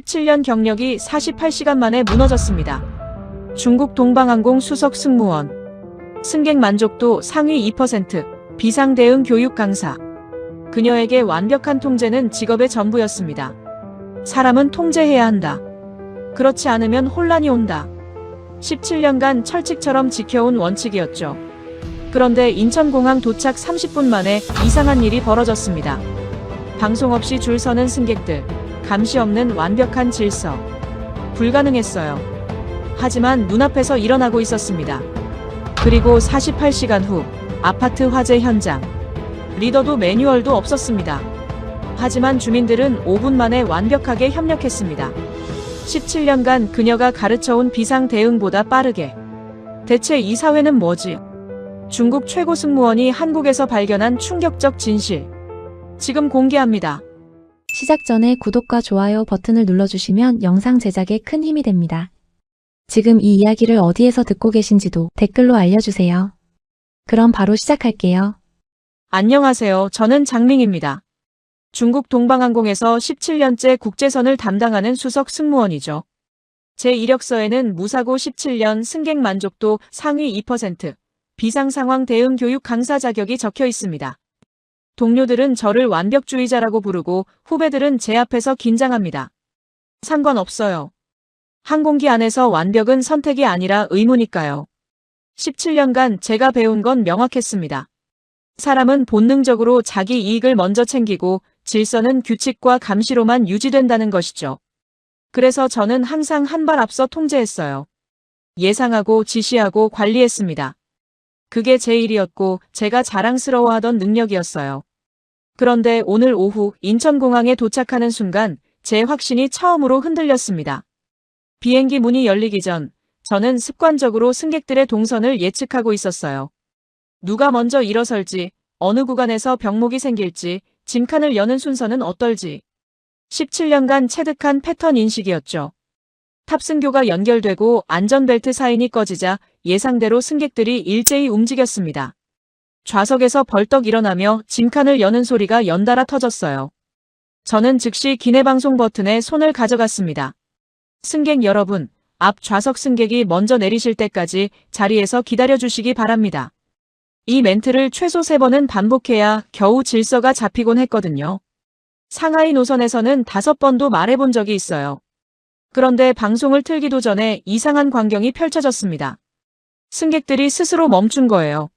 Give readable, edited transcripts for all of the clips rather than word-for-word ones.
17년 경력이 48시간 만에 무너졌습니다. 중국 동방항공 수석 승무원. 승객 만족도 상위 2%. 비상 대응 교육 강사. 그녀에게 완벽한 통제는 직업의 전부였습니다. 사람은 통제해야 한다. 그렇지 않으면 혼란이 온다. 17년간 철칙처럼 지켜온 원칙이었죠. 그런데 인천공항 도착 30분 만에 이상한 일이 벌어졌습니다. 방송 없이 줄 서는 승객들, 감시 없는 완벽한 질서. 불가능했어요. 하지만 눈앞에서 일어나고 있었습니다. 그리고 48시간 후, 아파트 화재 현장. 리더도 매뉴얼도 없었습니다. 하지만 주민들은 5분 만에 완벽하게 협력했습니다. 17년간 그녀가 가르쳐온 비상 대응보다 빠르게. 대체 이 사회는 뭐지? 중국 최고 승무원이 한국에서 발견한 충격적 진실. 지금 공개합니다. 시작 전에 구독과 좋아요 버튼을 눌러주시면 영상 제작에 큰 힘이 됩니다. 지금 이 이야기를 어디에서 듣고 계신지도 댓글로 알려주세요. 그럼 바로 시작할게요. 안녕하세요. 저는 장밍입니다. 중국 동방항공에서 17년째 국제선을 담당하는 수석 승무원이죠. 제 이력서에는 무사고 17년 승객 만족도 상위 2%, 비상상황 대응 교육 강사 자격이 적혀 있습니다. 동료들은 저를 완벽주의자라고 부르고 후배들은 제 앞에서 긴장합니다. 상관없어요. 항공기 안에서 완벽은 선택이 아니라 의무니까요. 17년간 제가 배운 건 명확했습니다. 사람은 본능적으로 자기 이익을 먼저 챙기고 질서는 규칙과 감시로만 유지된다는 것이죠. 그래서 저는 항상 한 발 앞서 통제했어요. 예상하고 지시하고 관리했습니다. 그게 제 일이었고 제가 자랑스러워하던 능력이었어요. 그런데 오늘 오후 인천공항에 도착하는 순간 제 확신이 처음으로 흔들렸습니다. 비행기 문이 열리기 전 저는 습관적으로 승객들의 동선을 예측하고 있었어요. 누가 먼저 일어설지, 어느 구간에서 병목이 생길지, 짐칸을 여는 순서는 어떨지. 17년간 체득한 패턴 인식이었죠. 탑승교가 연결되고 안전벨트 사인이 꺼지자 예상대로 승객들이 일제히 움직였습니다. 좌석에서 벌떡 일어나며 짐칸을 여는 소리가 연달아 터졌어요. 저는 즉시 기내방송 버튼에 손을 가져갔습니다. 승객 여러분, 앞 좌석 승객이 먼저 내리실 때까지 자리에서 기다려주시기 바랍니다. 이 멘트를 최소 3번은 반복해야 겨우 질서가 잡히곤 했거든요. 상하이 노선에서는 5번도 말해본 적이 있어요. 그런데 방송을 틀기도 전에 이상한 광경이 펼쳐졌습니다. 승객들이 스스로 멈춘 거예요.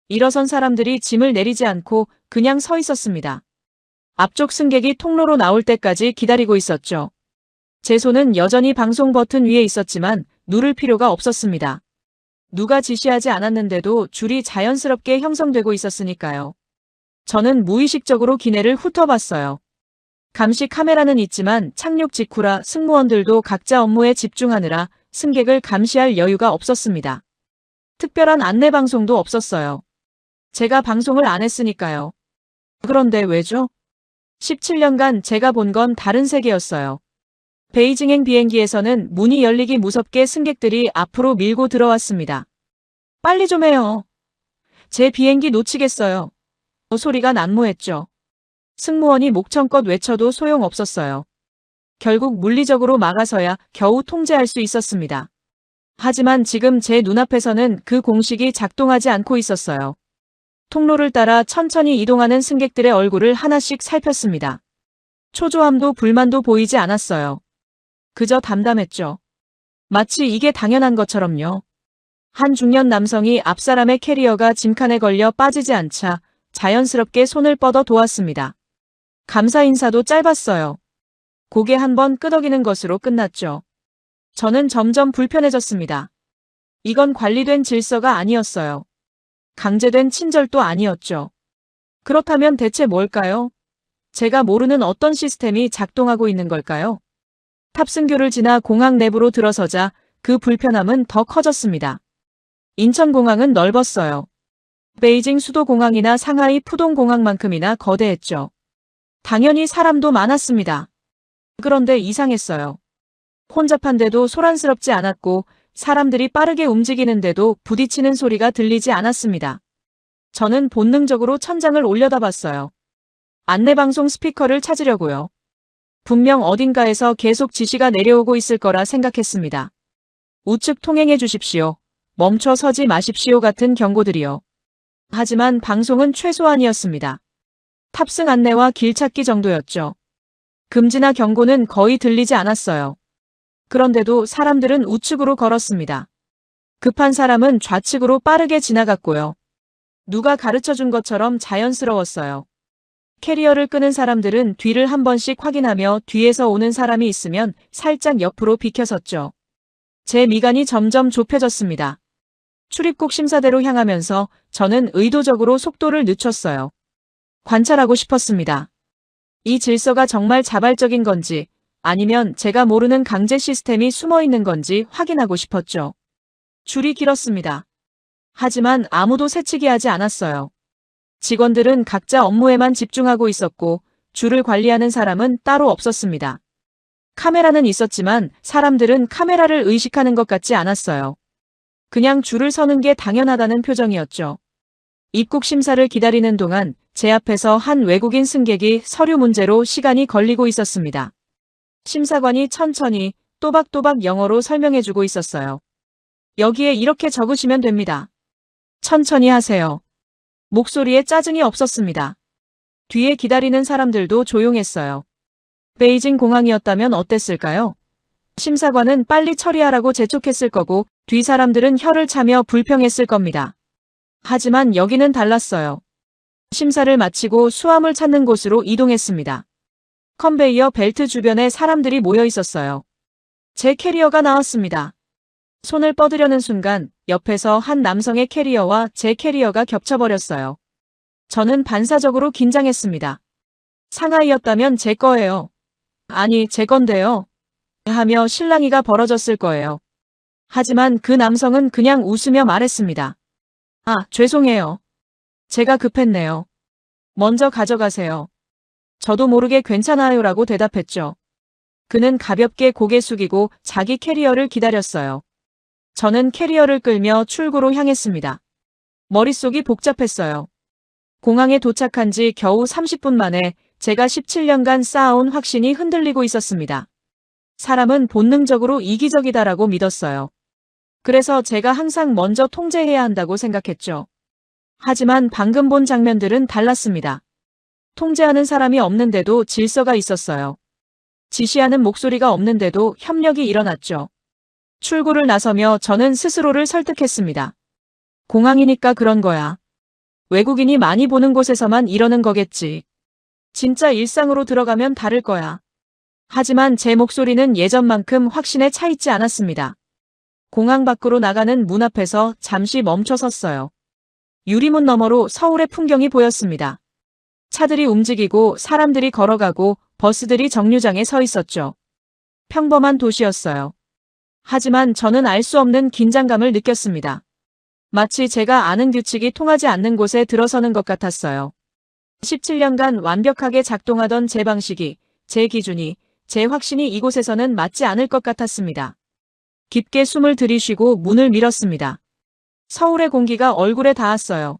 일어선 사람들이 짐을 내리지 않고 그냥 서 있었습니다. 앞쪽 승객이 통로로 나올 때까지 기다리고 있었죠. 제 손은 여전히 방송 버튼 위에 있었지만 누를 필요가 없었습니다. 누가 지시하지 않았는데도 줄이 자연스럽게 형성되고 있었으니까요. 저는 무의식적으로 기내를 훑어봤어요. 감시 카메라는 있지만 착륙 직후라 승무원들도 각자 업무에 집중하느라 승객을 감시할 여유가 없었습니다. 특별한 안내 방송도 없었어요. 제가 방송을 안 했으니까요. 그런데 왜죠? 17년간 제가 본 건 다른 세계였어요. 베이징행 비행기에서는 문이 열리기 무섭게 승객들이 앞으로 밀고 들어왔습니다. 빨리 좀 해요. 제 비행기 놓치겠어요. 소리가 난무했죠. 승무원이 목청껏 외쳐도 소용없었어요. 결국 물리적으로 막아서야 겨우 통제할 수 있었습니다. 하지만 지금 제 눈앞에서는 그 공식이 작동하지 않고 있었어요. 통로를 따라 천천히 이동하는 승객들의 얼굴을 하나씩 살폈습니다. 초조함도 불만도 보이지 않았어요. 그저 담담했죠. 마치 이게 당연한 것처럼요. 한 중년 남성이 앞사람의 캐리어가 짐칸에 걸려 빠지지 않자 자연스럽게 손을 뻗어 도왔습니다. 감사 인사도 짧았어요. 고개 한번 끄덕이는 것으로 끝났죠. 저는 점점 불편해졌습니다. 이건 관리된 질서가 아니었어요. 강제된 친절도 아니었죠. 그렇다면 대체 뭘까요? 제가 모르는 어떤 시스템이 작동하고 있는 걸까요? 탑승교를 지나 공항 내부로 들어서자 그 불편함은 더 커졌습니다. 인천공항은 넓었어요. 베이징 수도공항이나 상하이 푸동공항만큼이나 거대했죠. 당연히 사람도 많았습니다. 그런데 이상했어요. 혼잡한데도 소란스럽지 않았고 사람들이 빠르게 움직이는데도 부딪히는 소리가 들리지 않았습니다. 저는 본능적으로 천장을 올려다봤어요. 안내방송 스피커를 찾으려고요. 분명 어딘가에서 계속 지시가 내려오고 있을 거라 생각했습니다. 우측 통행해 주십시오. 멈춰 서지 마십시오 같은 경고들이요. 하지만 방송은 최소한이었습니다. 탑승 안내와 길 찾기 정도였죠. 금지나 경고는 거의 들리지 않았어요. 그런데도 사람들은 우측으로 걸었습니다. 급한 사람은 좌측으로 빠르게 지나갔고요. 누가 가르쳐 준 것처럼 자연스러웠어요. 캐리어를 끄는 사람들은 뒤를 한 번씩 확인하며 뒤에서 오는 사람이 있으면 살짝 옆으로 비켜섰죠. 제 미간이 점점 좁혀졌습니다. 출입국 심사대로 향하면서 저는 의도적으로 속도를 늦췄어요. 관찰하고 싶었습니다. 이 질서가 정말 자발적인 건지 아니면 제가 모르는 강제 시스템이 숨어 있는 건지 확인하고 싶었죠. 줄이 길었습니다. 하지만 아무도 새치기 하지 않았어요. 직원들은 각자 업무에만 집중하고 있었고 줄을 관리하는 사람은 따로 없었습니다. 카메라는 있었지만 사람들은 카메라를 의식하는 것 같지 않았어요. 그냥 줄을 서는 게 당연하다는 표정이었죠. 입국 심사를 기다리는 동안 제 앞에서 한 외국인 승객이 서류 문제로 시간이 걸리고 있었습니다. 심사관이 천천히 또박또박 영어로 설명해주고 있었어요. 여기에 이렇게 적으시면 됩니다. 천천히 하세요. 목소리에 짜증이 없었습니다. 뒤에 기다리는 사람들도 조용했어요. 베이징 공항이었다면 어땠을까요? 심사관은 빨리 처리하라고 재촉했을 거고 뒤 사람들은 혀를 차며 불평했을 겁니다. 하지만 여기는 달랐어요. 심사를 마치고 수화물 찾는 곳으로 이동했습니다. 컨베이어 벨트 주변에 사람들이 모여 있었어요. 제 캐리어가 나왔습니다. 손을 뻗으려는 순간 옆에서 한 남성의 캐리어와 제 캐리어가 겹쳐버렸어요. 저는 반사적으로 긴장했습니다. 상하이였다면 제 거예요. 아니, 제 건데요. 하며 실랑이가 벌어졌을 거예요. 하지만 그 남성은 그냥 웃으며 말했습니다. 아, 죄송해요. 제가 급했네요. 먼저 가져가세요. 저도 모르게 괜찮아요라고 대답했죠. 그는 가볍게 고개 숙이고 자기 캐리어를 기다렸어요. 저는 캐리어를 끌며 출구로 향했습니다. 머릿속이 복잡했어요. 공항에 도착한 지 겨우 30분 만에 제가 17년간 쌓아온 확신이 흔들리고 있었습니다. 사람은 본능적으로 이기적이다라고 믿었어요. 그래서 제가 항상 먼저 통제해야 한다고 생각했죠. 하지만 방금 본 장면들은 달랐습니다. 통제하는 사람이 없는데도 질서가 있었어요. 지시하는 목소리가 없는데도 협력이 일어났죠. 출구를 나서며 저는 스스로를 설득했습니다. 공항이니까 그런 거야. 외국인이 많이 보는 곳에서만 이러는 거겠지. 진짜 일상으로 들어가면 다를 거야. 하지만 제 목소리는 예전만큼 확신에 차 있지 않았습니다. 공항 밖으로 나가는 문 앞에서 잠시 멈춰 섰어요. 유리문 너머로 서울의 풍경이 보였습니다. 차들이 움직이고 사람들이 걸어가고 버스들이 정류장에 서 있었죠. 평범한 도시였어요. 하지만 저는 알 수 없는 긴장감을 느꼈습니다. 마치 제가 아는 규칙이 통하지 않는 곳에 들어서는 것 같았어요. 17년간 완벽하게 작동하던 제 방식이, 제 기준이, 제 확신이 이곳에서는 맞지 않을 것 같았습니다. 깊게 숨을 들이쉬고 문을 밀었습니다. 서울의 공기가 얼굴에 닿았어요.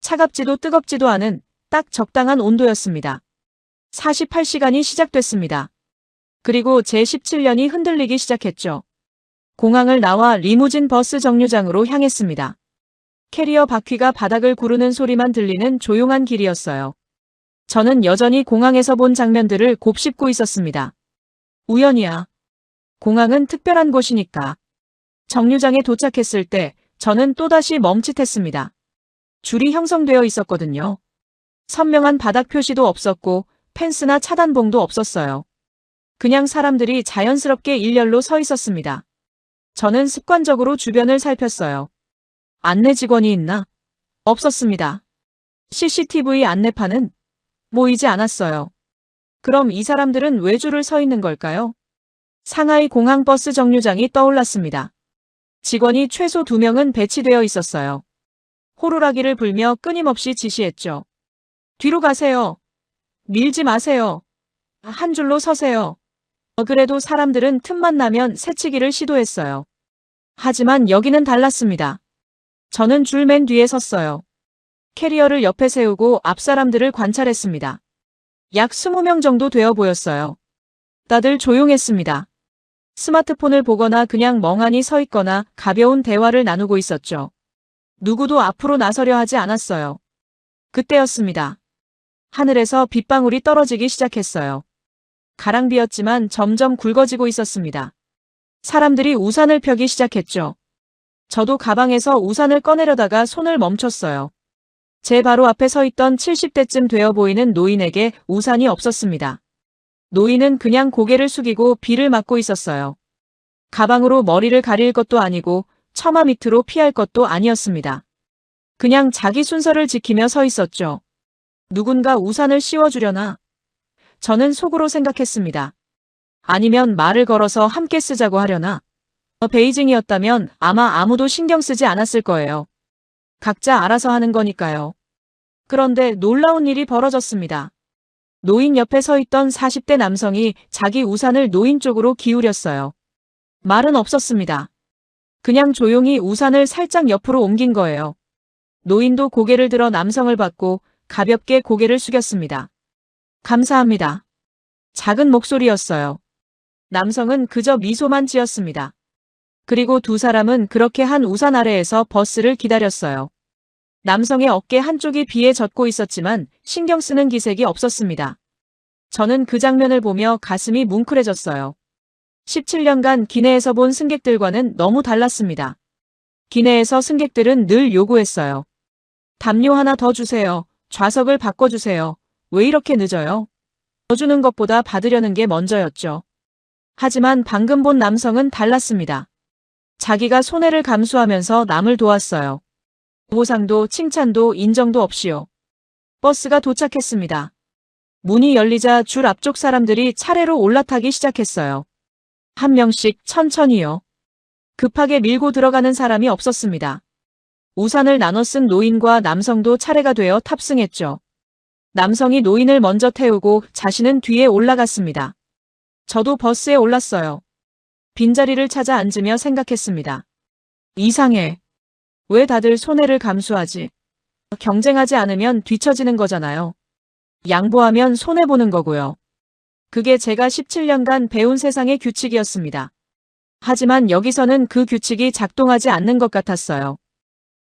차갑지도 뜨겁지도 않은 딱 적당한 온도였습니다. 48시간이 시작됐습니다. 그리고 제 17년이 흔들리기 시작했죠. 공항을 나와 리무진 버스 정류장으로 향했습니다. 캐리어 바퀴가 바닥을 구르는 소리만 들리는 조용한 길이었어요. 저는 여전히 공항에서 본 장면들을 곱씹고 있었습니다. 우연이야. 공항은 특별한 곳이니까. 정류장에 도착했을 때 저는 또다시 멈칫했습니다. 줄이 형성되어 있었거든요. 선명한 바닥 표시도 없었고 펜스나 차단봉도 없었어요. 그냥 사람들이 자연스럽게 일렬로 서 있었습니다. 저는 습관적으로 주변을 살폈어요. 안내 직원이 있나? 없었습니다. CCTV 안내판은 보이지 않았어요. 그럼 이 사람들은 왜 줄을 서 있는 걸까요? 상하이 공항 버스 정류장이 떠올랐습니다. 직원이 최소 2명은 배치되어 있었어요. 호루라기를 불며 끊임없이 지시했죠. 뒤로 가세요. 밀지 마세요. 한 줄로 서세요. 그래도 사람들은 틈만 나면 새치기를 시도했어요. 하지만 여기는 달랐습니다. 저는 줄 맨 뒤에 섰어요. 캐리어를 옆에 세우고 앞 사람들을 관찰했습니다. 약 20명 정도 되어 보였어요. 다들 조용했습니다. 스마트폰을 보거나 그냥 멍하니 서 있거나 가벼운 대화를 나누고 있었죠. 누구도 앞으로 나서려 하지 않았어요. 그때였습니다. 하늘에서 빗방울이 떨어지기 시작했어요. 가랑비였지만 점점 굵어지고 있었습니다. 사람들이 우산을 펴기 시작했죠. 저도 가방에서 우산을 꺼내려다가 손을 멈췄어요. 제 바로 앞에 서 있던 70대쯤 되어 보이는 노인에게 우산이 없었습니다. 노인은 그냥 고개를 숙이고 비를 맞고 있었어요. 가방으로 머리를 가릴 것도 아니고 처마 밑으로 피할 것도 아니었습니다. 그냥 자기 순서를 지키며 서 있었죠. 누군가 우산을 씌워주려나? 저는 속으로 생각했습니다. 아니면 말을 걸어서 함께 쓰자고 하려나? 베이징이었다면 아마 아무도 신경 쓰지 않았을 거예요. 각자 알아서 하는 거니까요. 그런데 놀라운 일이 벌어졌습니다. 노인 옆에 서 있던 40대 남성이 자기 우산을 노인 쪽으로 기울였어요. 말은 없었습니다. 그냥 조용히 우산을 살짝 옆으로 옮긴 거예요. 노인도 고개를 들어 남성을 받고 가볍게 고개를 숙였습니다. 감사합니다. 작은 목소리였어요. 남성은 그저 미소만 지었습니다. 그리고 두 사람은 그렇게 한 우산 아래에서 버스를 기다렸어요. 남성의 어깨 한쪽이 비에 젖고 있었지만 신경 쓰는 기색이 없었습니다. 저는 그 장면을 보며 가슴이 뭉클해졌어요. 17년간 기내에서 본 승객들과는 너무 달랐습니다. 기내에서 승객들은 늘 요구했어요. 담요 하나 더 주세요. 좌석을 바꿔주세요. 왜 이렇게 늦어요? 더 주는 것보다 받으려는 게 먼저였죠. 하지만 방금 본 남성은 달랐습니다. 자기가 손해를 감수하면서 남을 도왔어요. 보상도 칭찬도 인정도 없이요. 버스가 도착했습니다. 문이 열리자 줄 앞쪽 사람들이 차례로 올라타기 시작했어요. 한 명씩 천천히요. 급하게 밀고 들어가는 사람이 없었습니다. 우산을 나눠 쓴 노인과 남성도 차례가 되어 탑승했죠. 남성이 노인을 먼저 태우고 자신은 뒤에 올라갔습니다. 저도 버스에 올랐어요. 빈자리를 찾아 앉으며 생각했습니다. 이상해. 왜 다들 손해를 감수하지? 경쟁하지 않으면 뒤처지는 거잖아요. 양보하면 손해보는 거고요. 그게 제가 17년간 배운 세상의 규칙이었습니다. 하지만 여기서는 그 규칙이 작동하지 않는 것 같았어요.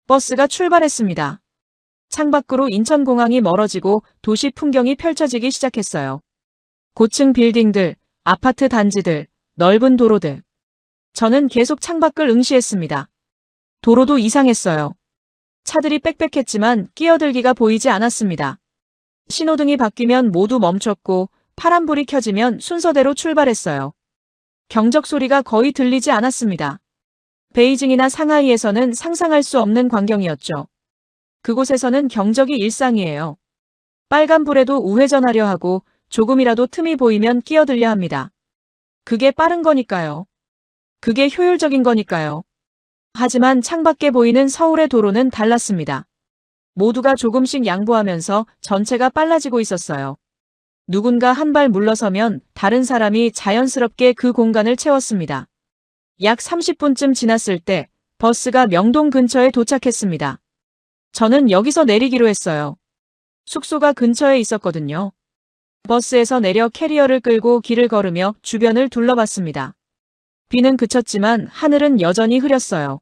버스가 출발했습니다. 창밖으로 인천공항이 멀어지고 도시 풍경이 펼쳐지기 시작했어요. 고층 빌딩들, 아파트 단지들, 넓은 도로들. 저는 계속 창밖을 응시했습니다. 도로도 이상했어요. 차들이 빽빽했지만 끼어들기가 보이지 않았습니다. 신호등이 바뀌면 모두 멈췄고 파란불이 켜지면 순서대로 출발했어요. 경적 소리가 거의 들리지 않았습니다. 베이징이나 상하이에서는 상상할 수 없는 광경이었죠. 그곳에서는 경적이 일상이에요. 빨간불에도 우회전하려 하고 조금이라도 틈이 보이면 끼어들려 합니다. 그게 빠른 거니까요. 그게 효율적인 거니까요. 하지만 창밖에 보이는 서울의 도로는 달랐습니다. 모두가 조금씩 양보하면서 전체가 빨라지고 있었어요. 누군가 한 발 물러서면 다른 사람이 자연스럽게 그 공간을 채웠습니다. 약 30분쯤 지났을 때 버스가 명동 근처에 도착했습니다. 저는 여기서 내리기로 했어요. 숙소가 근처에 있었거든요. 버스에서 내려 캐리어를 끌고 길을 걸으며 주변을 둘러봤습니다. 비는 그쳤지만 하늘은 여전히 흐렸어요.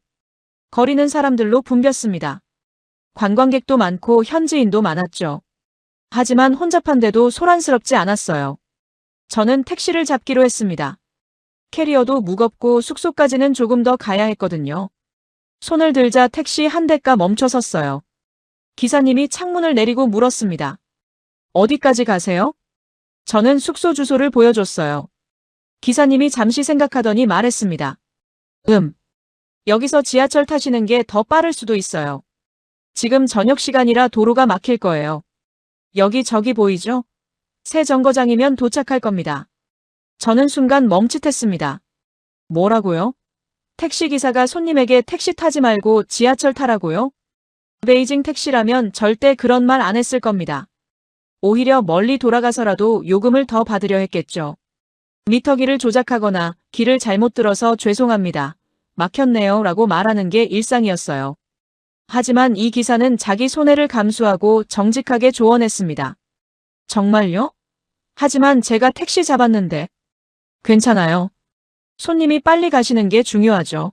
거리는 사람들로 붐볐습니다. 관광객도 많고 현지인도 많았죠. 하지만 혼잡한데도 소란스럽지 않았어요. 저는 택시를 잡기로 했습니다. 캐리어도 무겁고 숙소까지는 조금 더 가야 했거든요. 손을 들자 택시 한 대가 멈춰 섰어요. 기사님이 창문을 내리고 물었습니다. 어디까지 가세요? 저는 숙소 주소를 보여줬어요. 기사님이 잠시 생각하더니 말했습니다. 여기서 지하철 타시는 게 더 빠를 수도 있어요. 지금 저녁 시간이라 도로가 막힐 거예요. 여기 저기 보이죠? 새 정거장이면 도착할 겁니다. 저는 순간 멈칫했습니다. 뭐라고요? 택시기사가 손님에게 택시 타지 말고 지하철 타라고요? 베이징 택시라면 절대 그런 말 안 했을 겁니다. 오히려 멀리 돌아가서라도 요금을 더 받으려 했겠죠. 미터기를 조작하거나 길을 잘못 들어서 죄송합니다. 막혔네요 라고 말하는 게 일상이었어요. 하지만 이 기사는 자기 손해를 감수하고 정직하게 조언했습니다. 정말요? 하지만 제가 택시 잡았는데. 괜찮아요. 손님이 빨리 가시는 게 중요하죠.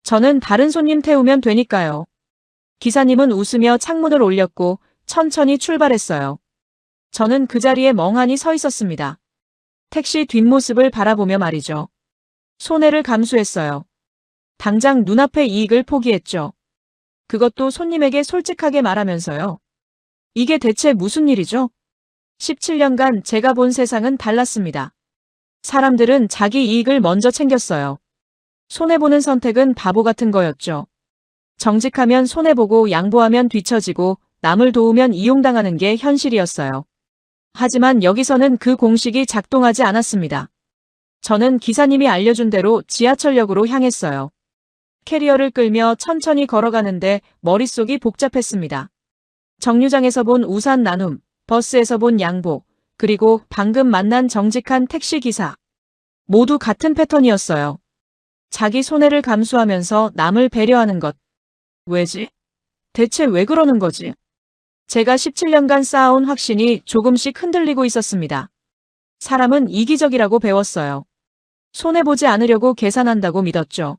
저는 다른 손님 태우면 되니까요. 기사님은 웃으며 창문을 올렸고 천천히 출발했어요. 저는 그 자리에 멍하니 서 있었습니다. 택시 뒷모습을 바라보며 말이죠. 손해를 감수했어요. 당장 눈앞의 이익을 포기했죠. 그것도 손님에게 솔직하게 말하면서요. 이게 대체 무슨 일이죠? 17년간 제가 본 세상은 달랐습니다. 사람들은 자기 이익을 먼저 챙겼어요. 손해보는 선택은 바보 같은 거였죠. 정직하면 손해보고 양보하면 뒤처지고 남을 도우면 이용당하는 게 현실이었어요. 하지만 여기서는 그 공식이 작동하지 않았습니다. 저는 기사님이 알려준 대로 지하철역으로 향했어요. 캐리어를 끌며 천천히 걸어가는데 머릿속이 복잡했습니다. 정류장에서 본 우산 나눔, 버스에서 본 양보, 그리고 방금 만난 정직한 택시기사. 모두 같은 패턴이었어요. 자기 손해를 감수하면서 남을 배려하는 것. 왜지? 대체 왜 그러는 거지? 제가 17년간 쌓아온 확신이 조금씩 흔들리고 있었습니다. 사람은 이기적이라고 배웠어요. 손해보지 않으려고 계산한다고 믿었죠.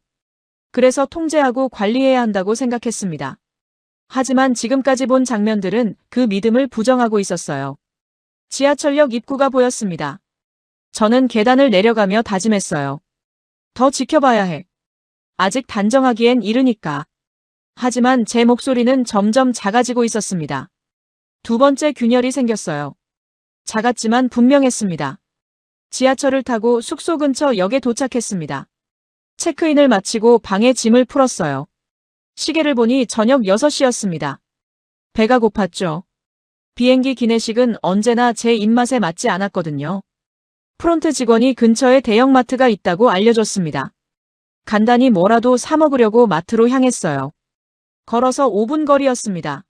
그래서 통제하고 관리해야 한다고 생각했습니다. 하지만 지금까지 본 장면들은 그 믿음을 부정하고 있었어요. 지하철역 입구가 보였습니다. 저는 계단을 내려가며 다짐했어요. 더 지켜봐야 해. 아직 단정하기엔 이르니까. 하지만 제 목소리는 점점 작아지고 있었습니다. 두 번째 균열이 생겼어요. 작았지만 분명했습니다. 지하철을 타고 숙소 근처 역에 도착했습니다. 체크인을 마치고 방에 짐을 풀었어요. 시계를 보니 저녁 6시였습니다. 배가 고팠죠. 비행기 기내식은 언제나 제 입맛에 맞지 않았거든요. 프론트 직원이 근처에 대형마트가 있다고 알려줬습니다. 간단히 뭐라도 사 먹으려고 마트로 향했어요. 걸어서 5분 거리였습니다.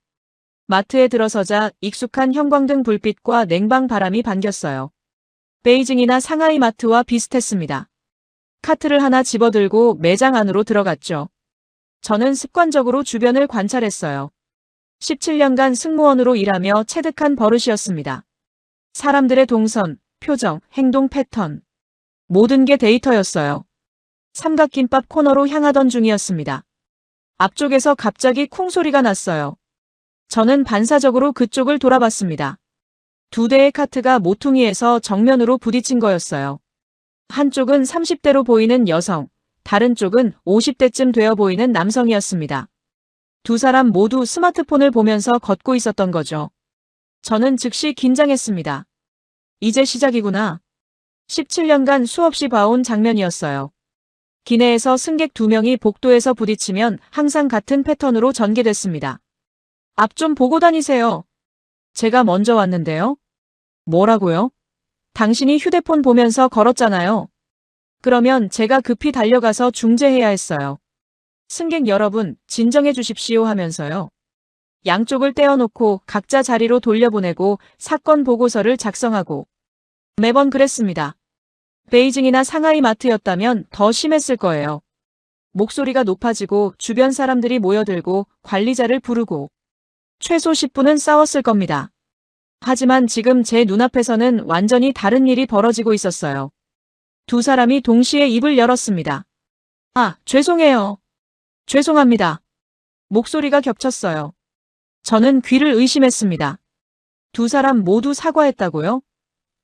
마트에 들어서자 익숙한 형광등 불빛과 냉방 바람이 반겼어요. 베이징이나 상하이 마트와 비슷했습니다. 카트를 하나 집어들고 매장 안으로 들어갔죠. 저는 습관적으로 주변을 관찰했어요. 17년간 승무원으로 일하며 체득한 버릇이었습니다. 사람들의 동선, 표정, 행동 패턴. 모든 게 데이터였어요. 삼각김밥 코너로 향하던 중이었습니다. 앞쪽에서 갑자기 쿵 소리가 났어요. 저는 반사적으로 그쪽을 돌아봤습니다. 두 대의 카트가 모퉁이에서 정면으로 부딪힌 거였어요. 한쪽은 30대로 보이는 여성, 다른 쪽은 50대쯤 되어 보이는 남성이었습니다. 두 사람 모두 스마트폰을 보면서 걷고 있었던 거죠. 저는 즉시 긴장했습니다. 이제 시작이구나. 17년간 수없이 봐온 장면이었어요. 기내에서 승객 2명이 복도에서 부딪히면 항상 같은 패턴으로 전개됐습니다. 앞 좀 보고 다니세요. 제가 먼저 왔는데요. 뭐라고요? 당신이 휴대폰 보면서 걸었잖아요. 그러면 제가 급히 달려가서 중재해야 했어요. 승객 여러분, 진정해 주십시오 하면서요. 양쪽을 떼어놓고 각자 자리로 돌려보내고 사건 보고서를 작성하고. 매번 그랬습니다. 베이징이나 상하이 마트였다면 더 심했을 거예요. 목소리가 높아지고 주변 사람들이 모여들고 관리자를 부르고. 최소 10분은 싸웠을 겁니다. 하지만 지금 제 눈앞에서는 완전히 다른 일이 벌어지고 있었어요. 두 사람이 동시에 입을 열었습니다. 아, 죄송해요. 죄송합니다. 목소리가 겹쳤어요. 저는 귀를 의심했습니다. 두 사람 모두 사과했다고요?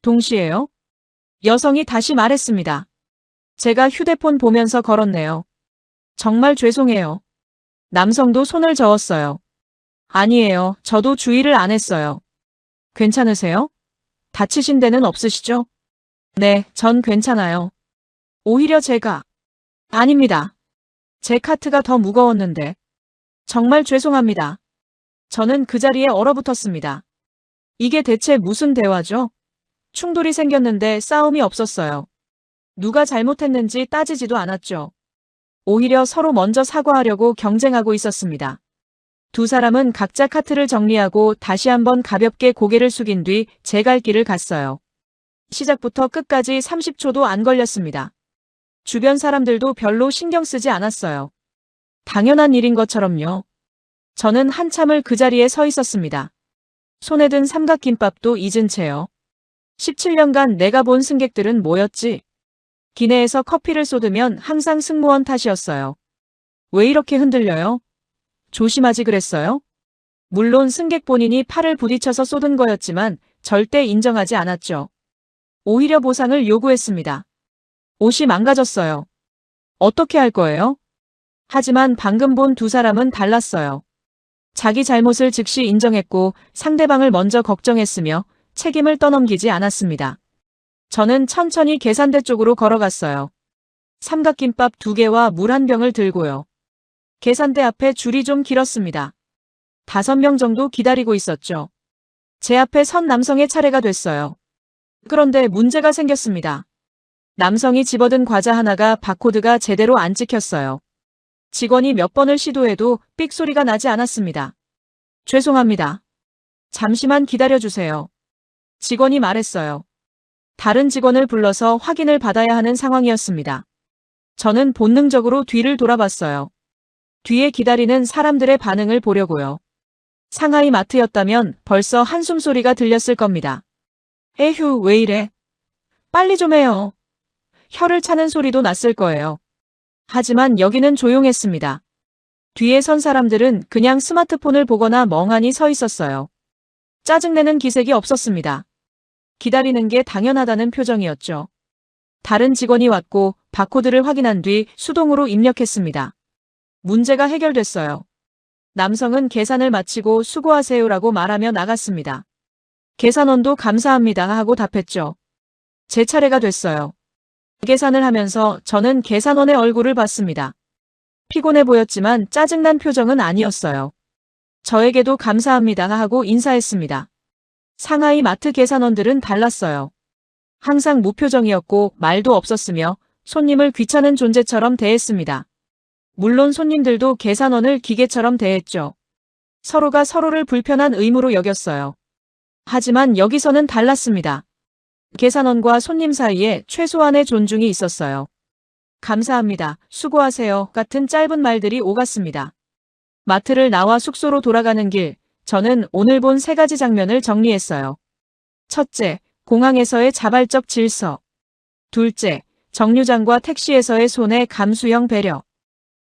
동시에요? 여성이 다시 말했습니다. 제가 휴대폰 보면서 걸었네요. 정말 죄송해요. 남성도 손을 저었어요. 아니에요. 저도 주의를 안 했어요. 괜찮으세요? 다치신 데는 없으시죠? 네, 전 괜찮아요. 오히려 제가. 아닙니다. 제 카트가 더 무거웠는데. 정말 죄송합니다. 저는 그 자리에 얼어붙었습니다. 이게 대체 무슨 대화죠? 충돌이 생겼는데 싸움이 없었어요. 누가 잘못했는지 따지지도 않았죠. 오히려 서로 먼저 사과하려고 경쟁하고 있었습니다. 두 사람은 각자 카트를 정리하고 다시 한번 가볍게 고개를 숙인 뒤 제 갈 길을 갔어요. 시작부터 끝까지 30초도 안 걸렸습니다. 주변 사람들도 별로 신경 쓰지 않았어요. 당연한 일인 것처럼요. 저는 한참을 그 자리에 서 있었습니다. 손에 든 삼각김밥도 잊은 채요. 17년간 내가 본 승객들은 뭐였지? 기내에서 커피를 쏟으면 항상 승무원 탓이었어요. 왜 이렇게 흔들려요? 조심하지 그랬어요? 물론 승객 본인이 팔을 부딪혀서 쏟은 거였지만 절대 인정하지 않았죠. 오히려 보상을 요구했습니다. 옷이 망가졌어요. 어떻게 할 거예요? 하지만 방금 본 두 사람은 달랐어요. 자기 잘못을 즉시 인정했고 상대방을 먼저 걱정했으며 책임을 떠넘기지 않았습니다. 저는 천천히 계산대 쪽으로 걸어갔어요. 삼각김밥 2개와 물 1병을 들고요. 계산대 앞에 줄이 좀 길었습니다. 5명 정도 기다리고 있었죠. 제 앞에 선 남성의 차례가 됐어요. 그런데 문제가 생겼습니다. 남성이 집어든 과자 하나가 바코드가 제대로 안 찍혔어요. 직원이 몇 번을 시도해도 삑 소리가 나지 않았습니다. 죄송합니다. 잠시만 기다려주세요. 직원이 말했어요. 다른 직원을 불러서 확인을 받아야 하는 상황이었습니다. 저는 본능적으로 뒤를 돌아봤어요. 뒤에 기다리는 사람들의 반응을 보려고요. 상하이 마트였다면 벌써 한숨 소리가 들렸을 겁니다. 에휴, 왜 이래? 빨리 좀 해요. 혀를 차는 소리도 났을 거예요. 하지만 여기는 조용했습니다. 뒤에 선 사람들은 그냥 스마트폰을 보거나 멍하니 서 있었어요. 짜증내는 기색이 없었습니다. 기다리는 게 당연하다는 표정이었죠. 다른 직원이 왔고 바코드를 확인한 뒤 수동으로 입력했습니다. 문제가 해결됐어요. 남성은 계산을 마치고 수고하세요라고 말하며 나갔습니다. 계산원도 감사합니다 하고 답했죠. 제 차례가 됐어요. 계산을 하면서 저는 계산원의 얼굴을 봤습니다. 피곤해 보였지만 짜증난 표정은 아니었어요. 저에게도 감사합니다 하고 인사했습니다. 상하이 마트 계산원들은 달랐어요. 항상 무표정이었고 말도 없었으며 손님을 귀찮은 존재처럼 대했습니다. 물론 손님들도 계산원을 기계처럼 대했죠. 서로가 서로를 불편한 의무로 여겼어요. 하지만 여기서는 달랐습니다. 계산원과 손님 사이에 최소한의 존중이 있었어요. 감사합니다, 수고하세요 같은 짧은 말들이 오갔습니다. 마트를 나와 숙소로 돌아가는 길, 저는 오늘 본 3가지 장면을 정리했어요. 첫째, 공항에서의 자발적 질서. 둘째, 정류장과 택시에서의 손의 감수형 배려.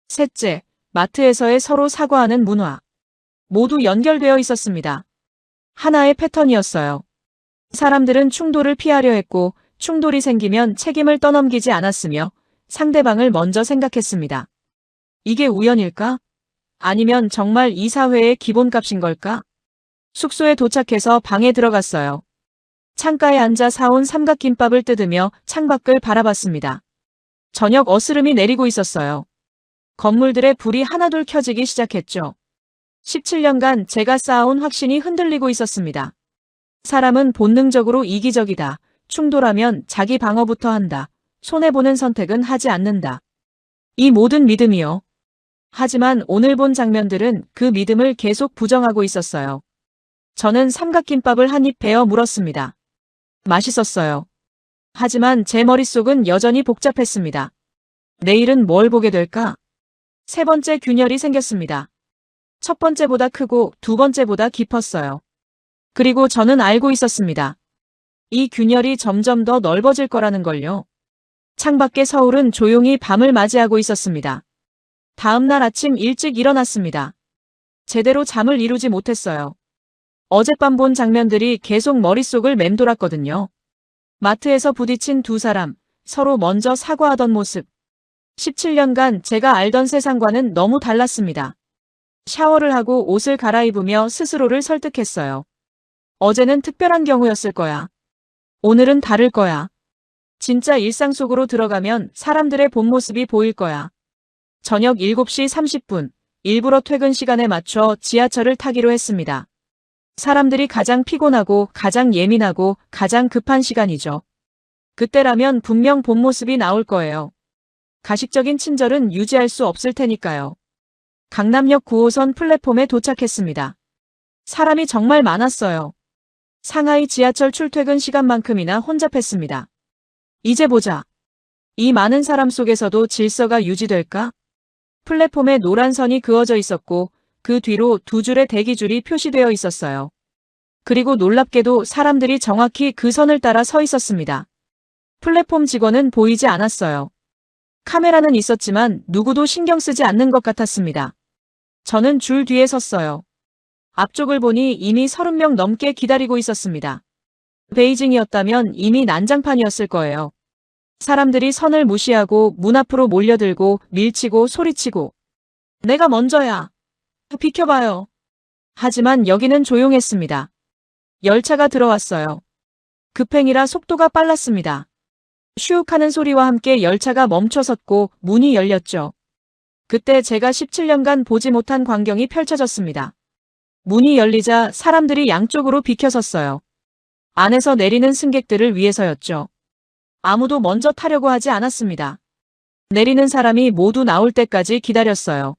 셋째, 마트에서의 서로 사과하는 문화. 모두 연결되어 있었습니다. 하나의 패턴이었어요. 사람들은 충돌을 피하려 했고 충돌이 생기면 책임을 떠넘기지 않았으며 상대방을 먼저 생각했습니다. 이게 우연일까? 아니면 정말 이 사회의 기본값인 걸까? 숙소에 도착해서 방에 들어갔어요. 창가에 앉아 사온 삼각김밥을 뜯으며 창밖을 바라봤습니다. 저녁 어스름이 내리고 있었어요. 건물들의 불이 하나둘 켜지기 시작했죠. 17년간 제가 쌓아온 확신이 흔들리고 있었습니다. 사람은 본능적으로 이기적이다. 충돌하면 자기 방어부터 한다. 손해보는 선택은 하지 않는다. 이 모든 믿음이요. 하지만 오늘 본 장면들은 그 믿음을 계속 부정하고 있었어요. 저는 삼각김밥을 한 입 베어 물었습니다. 맛있었어요. 하지만 제 머릿속은 여전히 복잡했습니다. 내일은 뭘 보게 될까? 3번째 균열이 생겼습니다. 첫 번째보다 크고 2번째보다 깊었어요. 그리고 저는 알고 있었습니다. 이 균열이 점점 더 넓어질 거라는 걸요. 창밖의 서울은 조용히 밤을 맞이하고 있었습니다. 다음 날 아침 일찍 일어났습니다. 제대로 잠을 이루지 못했어요. 어젯밤 본 장면들이 계속 머릿속을 맴돌았거든요. 마트에서 부딪힌 2 사람, 서로 먼저 사과하던 모습. 17년간 제가 알던 세상과는 너무 달랐습니다. 샤워를 하고 옷을 갈아입으며 스스로를 설득했어요. 어제는 특별한 경우였을 거야. 오늘은 다를 거야. 진짜 일상 속으로 들어가면 사람들의 본 모습이 보일 거야. 저녁 7시 30분, 일부러 퇴근 시간에 맞춰 지하철을 타기로 했습니다. 사람들이 가장 피곤하고 가장 예민하고 가장 급한 시간이죠. 그때라면 분명 본 모습이 나올 거예요. 가식적인 친절은 유지할 수 없을 테니까요. 강남역 9호선 플랫폼에 도착했습니다. 사람이 정말 많았어요. 상하이 지하철 출퇴근 시간만큼이나 혼잡했습니다. 이제 보자. 이 많은 사람 속에서도 질서가 유지될까? 플랫폼에 노란 선이 그어져 있었고 그 뒤로 2줄의 대기줄이 표시되어 있었어요. 그리고 놀랍게도 사람들이 정확히 그 선을 따라 서 있었습니다. 플랫폼 직원은 보이지 않았어요. 카메라는 있었지만 누구도 신경 쓰지 않는 것 같았습니다. 저는 줄 뒤에 섰어요. 앞쪽을 보니 이미 30명 넘게 기다리고 있었습니다. 베이징이었다면 이미 난장판이었을 거예요. 사람들이 선을 무시하고 문 앞으로 몰려들고 밀치고 소리치고 내가 먼저야. 비켜봐요. 하지만 여기는 조용했습니다. 열차가 들어왔어요. 급행이라 속도가 빨랐습니다. 슉 하는 소리와 함께 열차가 멈춰섰고 문이 열렸죠. 그때 제가 17년간 보지 못한 광경이 펼쳐졌습니다. 문이 열리자 사람들이 양쪽으로 비켜섰어요. 안에서 내리는 승객들을 위해서였죠. 아무도 먼저 타려고 하지 않았습니다. 내리는 사람이 모두 나올 때까지 기다렸어요.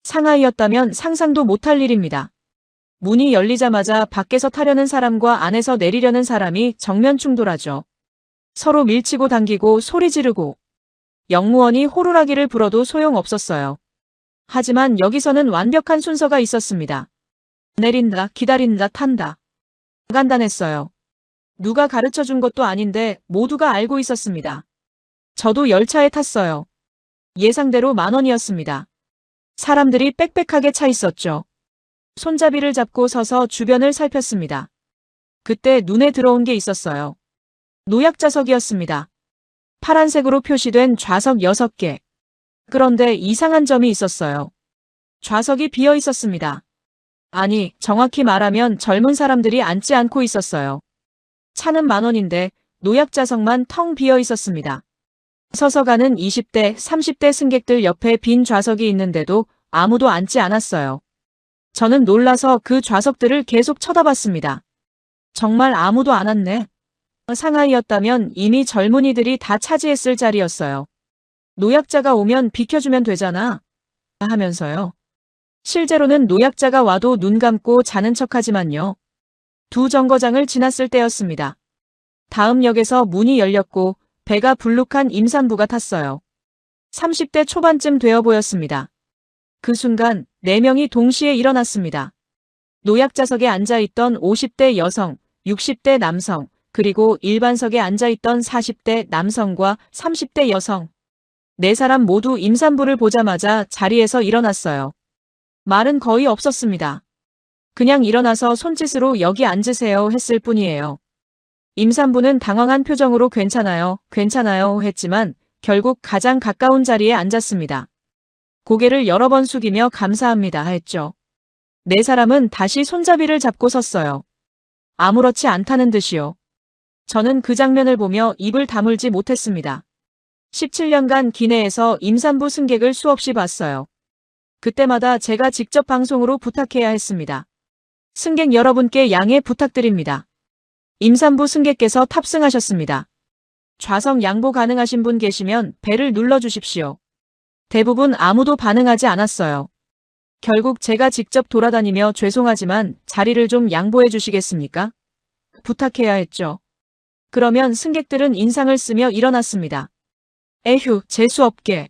상하이였다면 상상도 못할 일입니다. 문이 열리자마자 밖에서 타려는 사람과 안에서 내리려는 사람이 정면 충돌하죠. 서로 밀치고 당기고 소리 지르고 역무원이 호루라기를 불어도 소용없었어요. 하지만 여기서는 완벽한 순서가 있었습니다. 내린다, 기다린다, 탄다. 간단했어요. 누가 가르쳐 준 것도 아닌데 모두가 알고 있었습니다. 저도 열차에 탔어요. 예상대로 10,000원이었습니다. 사람들이 빽빽하게 차 있었죠. 손잡이를 잡고 서서 주변을 살폈습니다. 그때 눈에 들어온 게 있었어요. 노약자석이었습니다. 파란색으로 표시된 좌석 6개. 그런데 이상한 점이 있었어요. 좌석이 비어 있었습니다. 아니, 정확히 말하면 젊은 사람들이 앉지 않고 있었어요. 차는 10,000원인데 노약자석만 텅 비어 있었습니다. 서서 가는 20대, 30대 승객들 옆에 빈 좌석이 있는데도 아무도 앉지 않았어요. 저는 놀라서 그 좌석들을 계속 쳐다봤습니다. 정말 아무도 안 앉네. 상하이였다면 이미 젊은이들이 다 차지했을 자리였어요. 노약자가 오면 비켜주면 되잖아. 하면서요. 실제로는 노약자가 와도 눈 감고 자는 척하지만요. 2 정거장을 지났을 때였습니다. 다음 역에서 문이 열렸고 배가 불룩한 임산부가 탔어요. 30대 초반쯤 되어 보였습니다. 그 순간 4명이 동시에 일어났습니다. 노약자석에 앉아있던 50대 여성, 60대 남성, 그리고 일반석에 앉아있던 40대 남성과 30대 여성. 4사람 모두 임산부를 보자마자 자리에서 일어났어요. 말은 거의 없었습니다. 그냥 일어나서 손짓으로 여기 앉으세요 했을 뿐이에요. 임산부는 당황한 표정으로 괜찮아요, 괜찮아요 했지만 결국 가장 가까운 자리에 앉았습니다. 고개를 여러 번 숙이며 감사합니다 했죠. 4사람은 다시 손잡이를 잡고 섰어요. 아무렇지 않다는 듯이요. 저는 그 장면을 보며 입을 다물지 못했습니다. 17년간 기내에서 임산부 승객을 수없이 봤어요. 그때마다 제가 직접 방송으로 부탁해야 했습니다. 승객 여러분께 양해 부탁드립니다. 임산부 승객께서 탑승하셨습니다. 좌석 양보 가능하신 분 계시면 벨을 눌러주십시오. 대부분 아무도 반응하지 않았어요. 결국 제가 직접 돌아다니며 죄송하지만 자리를 좀 양보해 주시겠습니까? 부탁해야 했죠. 그러면 승객들은 인상을 쓰며 일어났습니다. 에휴, 재수없게.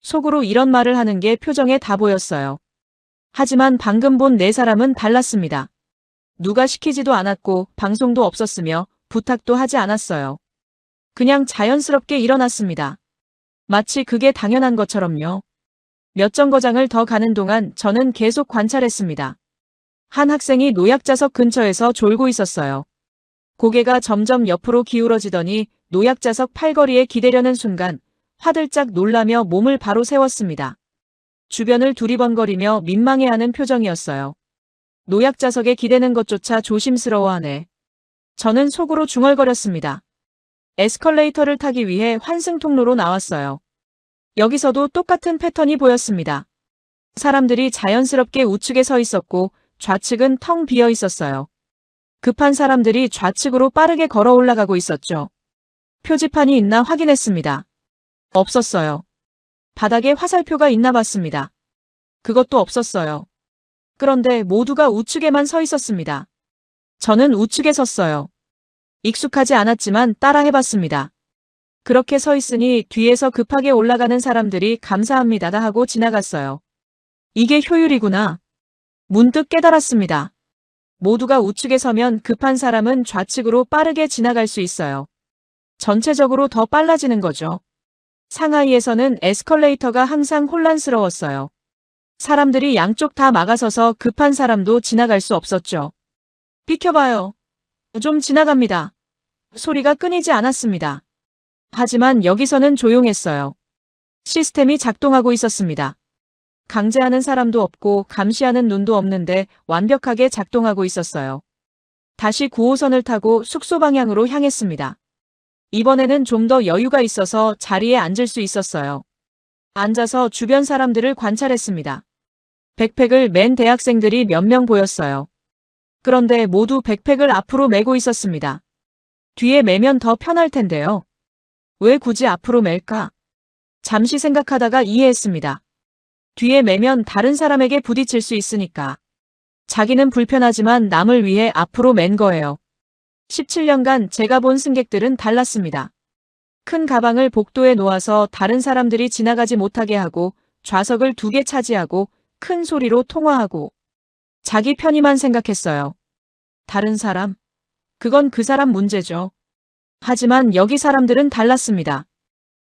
속으로 이런 말을 하는 게 표정에 다 보였어요. 하지만 방금 본 4사람은 달랐습니다. 누가 시키지도 않았고 방송도 없었으며 부탁도 하지 않았어요. 그냥 자연스럽게 일어났습니다. 마치 그게 당연한 것처럼요. 몇 정거장을 더 가는 동안 저는 계속 관찰했습니다. 한 학생이 노약자석 근처에서 졸고 있었어요. 고개가 점점 옆으로 기울어지더니 노약자석 팔걸이에 기대려는 순간 화들짝 놀라며 몸을 바로 세웠습니다. 주변을 두리번거리며 민망해하는 표정이었어요. 노약자석에 기대는 것조차 조심스러워하네. 저는 속으로 중얼거렸습니다. 에스컬레이터를 타기 위해 환승통로로 나왔어요. 여기서도 똑같은 패턴이 보였습니다. 사람들이 자연스럽게 우측에 서 있었고 좌측은 텅 비어 있었어요. 급한 사람들이 좌측으로 빠르게 걸어 올라가고 있었죠. 표지판이 있나 확인했습니다. 없었어요. 바닥에 화살표가 있나 봤습니다. 그것도 없었어요. 그런데 모두가 우측에만 서 있었습니다. 저는 우측에 섰어요. 익숙하지 않았지만 따라 해봤습니다. 그렇게 서 있으니 뒤에서 급하게 올라가는 사람들이 감사합니다 하고 지나갔어요. 이게 효율이구나. 문득 깨달았습니다. 모두가 우측에 서면 급한 사람은 좌측으로 빠르게 지나갈 수 있어요. 전체적으로 더 빨라지는 거죠. 상하이에서는 에스컬레이터가 항상 혼란스러웠어요. 사람들이 양쪽 다 막아서서 급한 사람도 지나갈 수 없었죠. 비켜봐요. 좀 지나갑니다. 소리가 끊이지 않았습니다. 하지만 여기서는 조용했어요. 시스템이 작동하고 있었습니다. 강제하는 사람도 없고 감시하는 눈도 없는데 완벽하게 작동하고 있었어요. 다시 9호선을 타고 숙소 방향으로 향했습니다. 이번에는 좀 더 여유가 있어서 자리에 앉을 수 있었어요. 앉아서 주변 사람들을 관찰했습니다. 백팩을 맨 대학생들이 몇 명 보였어요. 그런데 모두 백팩을 앞으로 메고 있었습니다. 뒤에 메면 더 편할 텐데요. 왜 굳이 앞으로 멜까? 잠시 생각하다가 이해했습니다. 뒤에 매면 다른 사람에게 부딪힐 수 있으니까. 자기는 불편하지만 남을 위해 앞으로 맨 거예요. 17년간 제가 본 승객들은 달랐습니다. 큰 가방을 복도에 놓아서 다른 사람들이 지나가지 못하게 하고 좌석을 2개 차지하고 큰 소리로 통화하고 자기 편의만 생각했어요. 다른 사람? 그건 그 사람 문제죠. 하지만 여기 사람들은 달랐습니다.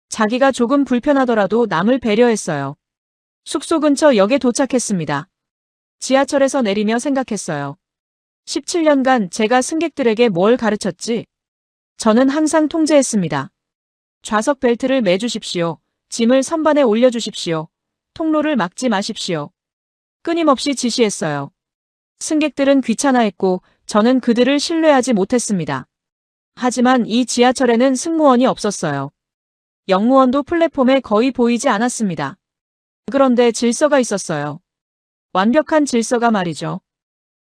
자기가 조금 불편하더라도 남을 배려했어요. 숙소 근처 역에 도착했습니다. 지하철에서 내리며 생각했어요. 17년간 제가 승객들에게 뭘 가르쳤지? 저는 항상 통제했습니다. 좌석 벨트를 매주십시오. 짐을 선반에 올려주십시오. 통로를 막지 마십시오. 끊임없이 지시했어요. 승객들은 귀찮아했고 저는 그들을 신뢰하지 못했습니다. 하지만 이 지하철에는 승무원이 없었어요. 역무원도 플랫폼에 거의 보이지 않았습니다. 그런데 질서가 있었어요. 완벽한 질서가 말이죠.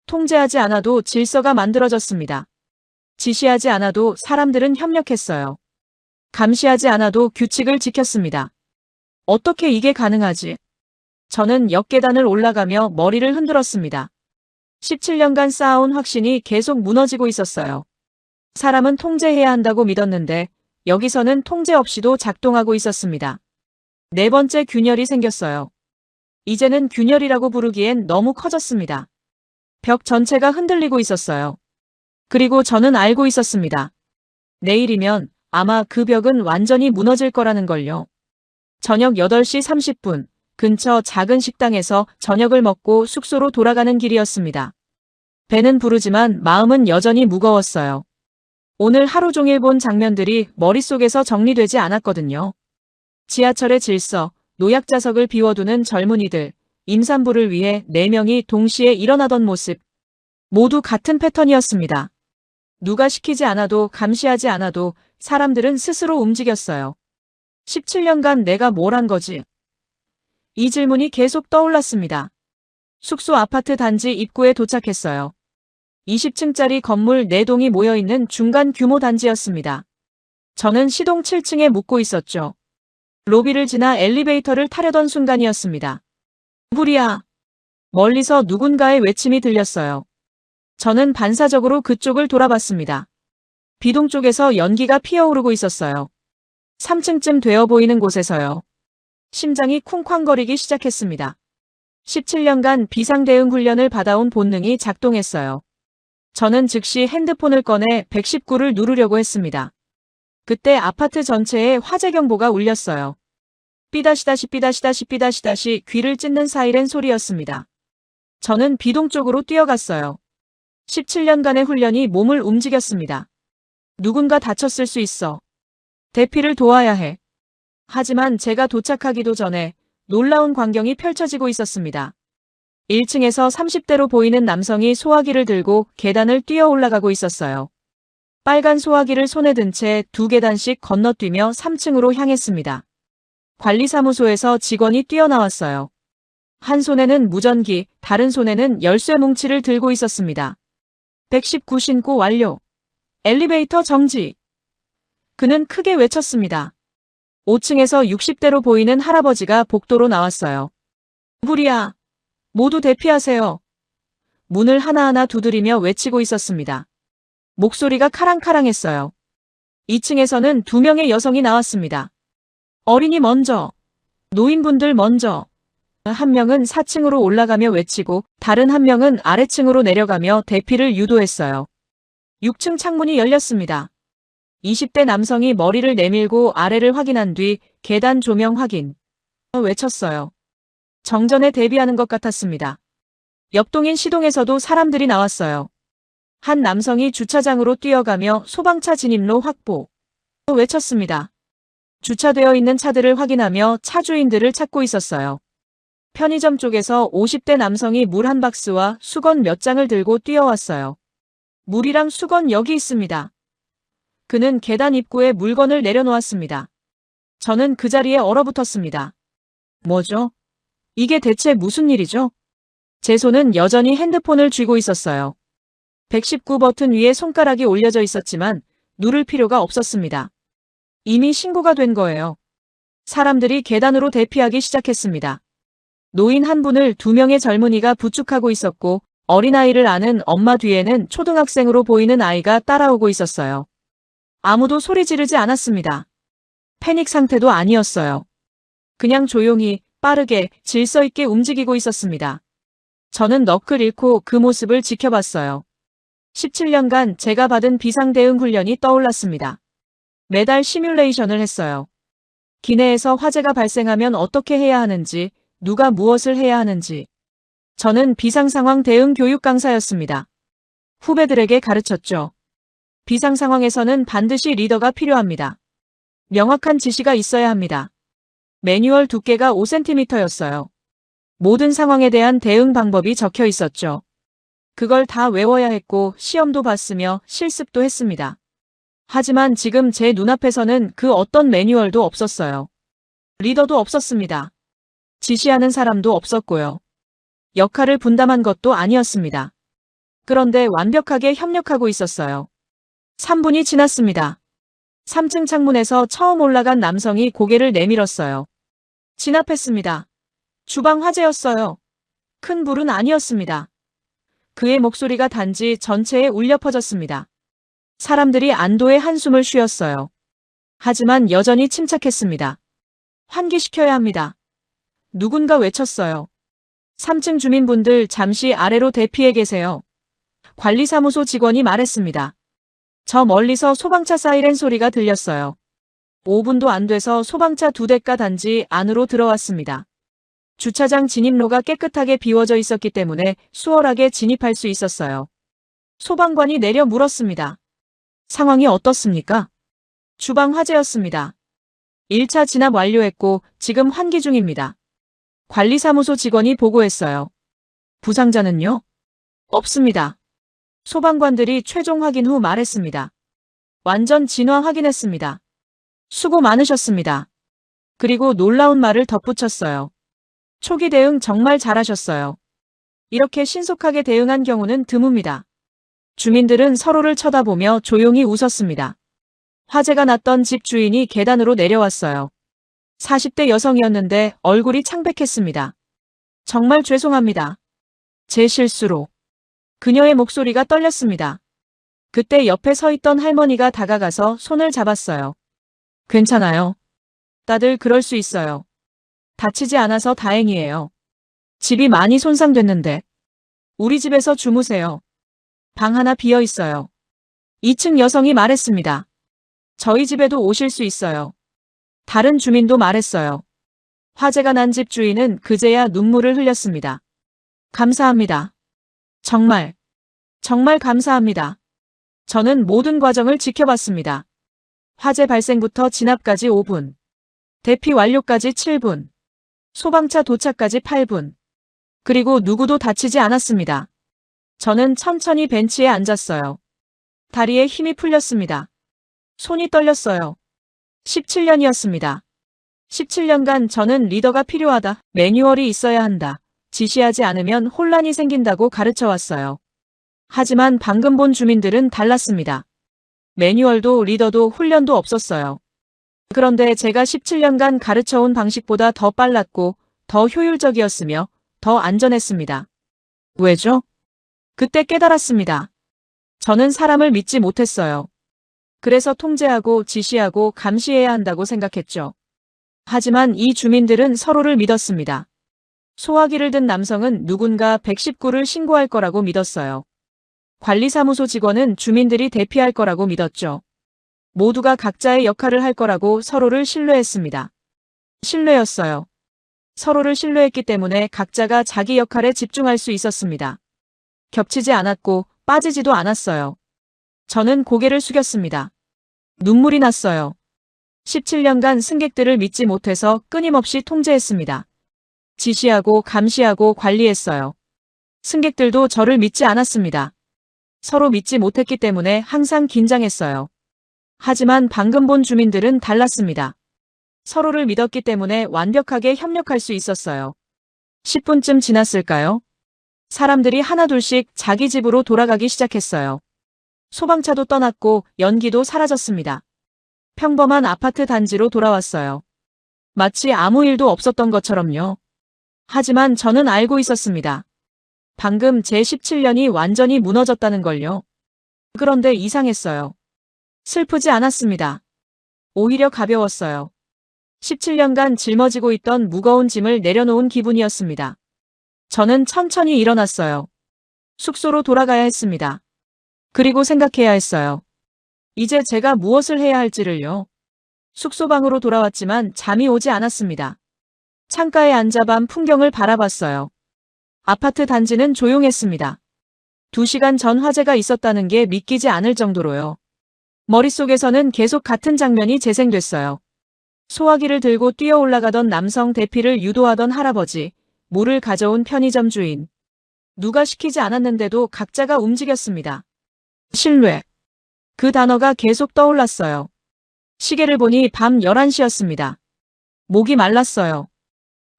통제하지 않아도 질서가 만들어졌습니다. 지시하지 않아도 사람들은 협력했어요. 감시하지 않아도 규칙을 지켰습니다. 어떻게 이게 가능하지? 저는 역 계단을 올라가며 머리를 흔들었습니다. 17년간 쌓아온 확신이 계속 무너지고 있었어요. 사람은 통제해야 한다고 믿었는데 여기서는 통제 없이도 작동하고 있었습니다. 4번째 균열이 생겼어요. 이제는 균열이라고 부르기엔 너무 커졌습니다. 벽 전체가 흔들리고 있었어요. 그리고 저는 알고 있었습니다. 내일이면 아마 그 벽은 완전히 무너질 거라는 걸요. 저녁 8시 30분 근처 작은 식당에서 저녁을 먹고 숙소로 돌아가는 길이었습니다. 배는 부르지만 마음은 여전히 무거웠어요. 오늘 하루 종일 본 장면들이 머릿속에서 정리되지 않았거든요. 지하철의 질서, 노약자석을 비워두는 젊은이들, 임산부를 위해 4명이 동시에 일어나던 모습. 모두 같은 패턴이었습니다. 누가 시키지 않아도 감시하지 않아도 사람들은 스스로 움직였어요. 17년간 내가 뭘 한 거지? 이 질문이 계속 떠올랐습니다. 숙소 아파트 단지 입구에 도착했어요. 20층짜리 건물 4동이 모여있는 중간 규모 단지였습니다. 저는 시동 7층에 묵고 있었죠. 로비를 지나 엘리베이터를 타려던 순간이었습니다. 누구야? 멀리서 누군가의 외침이 들렸어요. 저는 반사적으로 그쪽을 돌아봤습니다. 비동 쪽에서 연기가 피어오르고 있었어요. 3층쯤 되어 보이는 곳에서요. 심장이 쿵쾅거리기 시작했습니다. 17년간 비상대응 훈련을 받아온 본능이 작동했어요. 저는 즉시 핸드폰을 꺼내 119를 누르려고 했습니다. 그때 아파트 전체에 화재 경보가 울렸어요. 삐다시다시 삐다시다시 삐다시다시 귀를 찢는 사이렌 소리였습니다. 저는 비동 쪽으로 뛰어갔어요. 17년간의 훈련이 몸을 움직였습니다. 누군가 다쳤을 수 있어. 대피를 도와야 해. 하지만 제가 도착하기도 전에 놀라운 광경이 펼쳐지고 있었습니다. 1층에서 30대로 보이는 남성이 소화기를 들고 계단을 뛰어 올라가고 있었어요. 빨간 소화기를 손에 든 채 2계단씩 건너뛰며 3층으로 향했습니다. 관리사무소에서 직원이 뛰어나왔어요. 한 손에는 무전기, 다른 손에는 열쇠 뭉치를 들고 있었습니다. 119 신고 완료. 엘리베이터 정지. 그는 크게 외쳤습니다. 5층에서 60대로 보이는 할아버지가 복도로 나왔어요. 누구야? 모두 대피하세요. 문을 하나하나 두드리며 외치고 있었습니다. 목소리가 카랑카랑했어요. 2층에서는 2명의 여성이 나왔습니다. 어린이 먼저, 노인분들 먼저. 한 명은 4층으로 올라가며 외치고 다른 한 명은 아래층으로 내려가며 대피를 유도했어요. 6층 창문이 열렸습니다. 20대 남성이 머리를 내밀고 아래를 확인한 뒤 계단 조명 확인. 외쳤어요. 정전에 대비하는 것 같았습니다. 옆동인 시동에서도 사람들이 나왔어요. 한 남성이 주차장으로 뛰어가며 소방차 진입로 확보. 외쳤습니다. 주차되어 있는 차들을 확인하며 차주인들을 찾고 있었어요. 편의점 쪽에서 50대 남성이 물 한 박스와 수건 몇 장을 들고 뛰어왔어요. 물이랑 수건 여기 있습니다. 그는 계단 입구에 물건을 내려놓았습니다. 저는 그 자리에 얼어붙었습니다. 뭐죠? 이게 대체 무슨 일이죠? 제 손은 여전히 핸드폰을 쥐고 있었어요. 119 버튼 위에 손가락이 올려져 있었지만 누를 필요가 없었습니다. 이미 신고가 된 거예요. 사람들이 계단으로 대피하기 시작했습니다. 노인 한 분을 2명의 젊은이가 부축하고 있었고 어린아이를 아는 엄마 뒤에는 초등학생으로 보이는 아이가 따라오고 있었어요. 아무도 소리 지르지 않았습니다. 패닉 상태도 아니었어요. 그냥 조용히, 빠르게, 질서 있게 움직이고 있었습니다. 저는 넋을 잃고 그 모습을 지켜봤어요. 17년간 제가 받은 비상대응 훈련이 떠올랐습니다. 매달 시뮬레이션을 했어요. 기내에서 화재가 발생하면 어떻게 해야 하는지, 누가 무엇을 해야 하는지. 저는 비상상황 대응 교육 강사였습니다. 후배들에게 가르쳤죠. 비상 상황에서는 반드시 리더가 필요합니다. 명확한 지시가 있어야 합니다. 매뉴얼 두께가 5cm였어요. 모든 상황에 대한 대응 방법이 적혀 있었죠. 그걸 다 외워야 했고 시험도 봤으며 실습도 했습니다. 하지만 지금 제 눈앞에서는 그 어떤 매뉴얼도 없었어요. 리더도 없었습니다. 지시하는 사람도 없었고요. 역할을 분담한 것도 아니었습니다. 그런데 완벽하게 협력하고 있었어요. 3분이 지났습니다. 3층 창문에서 처음 올라간 남성이 고개를 내밀었어요. 진압했습니다. 주방 화재였어요. 큰 불은 아니었습니다. 그의 목소리가 단지 전체에 울려 퍼졌습니다. 사람들이 안도의 한숨을 쉬었어요. 하지만 여전히 침착했습니다. 환기시켜야 합니다. 누군가 외쳤어요. 3층 주민분들 잠시 아래로 대피해 계세요. 관리사무소 직원이 말했습니다. 저 멀리서 소방차 사이렌 소리가 들렸어요. 5분도 안 돼서 소방차 2대가 단지 안으로 들어왔습니다. 주차장 진입로가 깨끗하게 비워져 있었기 때문에 수월하게 진입할 수 있었어요. 소방관이 내려 물었습니다. 상황이 어떻습니까? 주방 화재였습니다. 1차 진압 완료했고 지금 환기 중입니다. 관리사무소 직원이 보고했어요. 부상자는요? 없습니다. 소방관들이 최종 확인 후 말했습니다. 완전 진화 확인했습니다. 수고 많으셨습니다. 그리고 놀라운 말을 덧붙였어요. 초기 대응 정말 잘하셨어요. 이렇게 신속하게 대응한 경우는 드뭅니다. 주민들은 서로를 쳐다보며 조용히 웃었습니다. 화재가 났던 집 주인이 계단으로 내려왔어요. 40대 여성이었는데 얼굴이 창백했습니다. 정말 죄송합니다. 제 실수로. 그녀의 목소리가 떨렸습니다. 그때 옆에 서 있던 할머니가 다가가서 손을 잡았어요. 괜찮아요. 다들 그럴 수 있어요. 다치지 않아서 다행이에요. 집이 많이 손상됐는데. 우리 집에서 주무세요. 방 하나 비어 있어요. 2층 여성이 말했습니다. 저희 집에도 오실 수 있어요. 다른 주민도 말했어요. 화재가 난 집 주인은 그제야 눈물을 흘렸습니다. 감사합니다. 정말 감사합니다. 저는 모든 과정을 지켜봤습니다. 화재 발생부터 진압까지 5분. 대피 완료까지 7분. 소방차 도착까지 8분. 그리고 누구도 다치지 않았습니다. 저는 천천히 벤치에 앉았어요. 다리에 힘이 풀렸습니다. 손이 떨렸어요. 17년이었습니다. 17년간 저는 리더가 필요하다, 매뉴얼이 있어야 한다, 지시하지 않으면 혼란이 생긴다고 가르쳐왔어요. 하지만 방금 본 주민들은 달랐습니다. 매뉴얼도 리더도 훈련도 없었어요. 그런데 제가 17년간 가르쳐온 방식보다 더 빨랐고 더 효율적이었으며 더 안전했습니다. 왜죠? 그때 깨달았습니다. 저는 사람을 믿지 못했어요. 그래서 통제하고 지시하고 감시해야 한다고 생각했죠. 하지만 이 주민들은 서로를 믿었습니다. 소화기를 든 남성은 누군가 119를 신고할 거라고 믿었어요. 관리사무소 직원은 주민들이 대피할 거라고 믿었죠. 모두가 각자의 역할을 할 거라고 서로를 신뢰했습니다. 신뢰였어요. 서로를 신뢰했기 때문에 각자가 자기 역할에 집중할 수 있었습니다. 겹치지 않았고 빠지지도 않았어요. 저는 고개를 숙였습니다. 눈물이 났어요. 17년간 승객들을 믿지 못해서 끊임없이 통제했습니다. 지시하고 감시하고 관리했어요. 승객들도 저를 믿지 않았습니다. 서로 믿지 못했기 때문에 항상 긴장했어요. 하지만 방금 본 주민들은 달랐습니다. 서로를 믿었기 때문에 완벽하게 협력할 수 있었어요. 10분쯤 지났을까요? 사람들이 하나둘씩 자기 집으로 돌아가기 시작했어요. 소방차도 떠났고 연기도 사라졌습니다. 평범한 아파트 단지로 돌아왔어요. 마치 아무 일도 없었던 것처럼요. 하지만 저는 알고 있었습니다. 방금 제 17년이 완전히 무너졌다는 걸요. 그런데 이상했어요. 슬프지 않았습니다. 오히려 가벼웠어요. 17년간 짊어지고 있던 무거운 짐을 내려놓은 기분이었습니다. 저는 천천히 일어났어요. 숙소로 돌아가야 했습니다. 그리고 생각해야 했어요. 이제 제가 무엇을 해야 할지를요. 숙소방으로 돌아왔지만 잠이 오지 않았습니다. 창가에 앉아 밤 풍경을 바라봤어요. 아파트 단지는 조용했습니다. 2시간 전 화재가 있었다는 게 믿기지 않을 정도로요. 머릿속에서는 계속 같은 장면이 재생됐어요. 소화기를 들고 뛰어 올라가던 남성 대피를 유도하던 할아버지, 물을 가져온 편의점 주인. 누가 시키지 않았는데도 각자가 움직였습니다. 신뢰. 그 단어가 계속 떠올랐어요. 시계를 보니 밤 11시였습니다. 목이 말랐어요.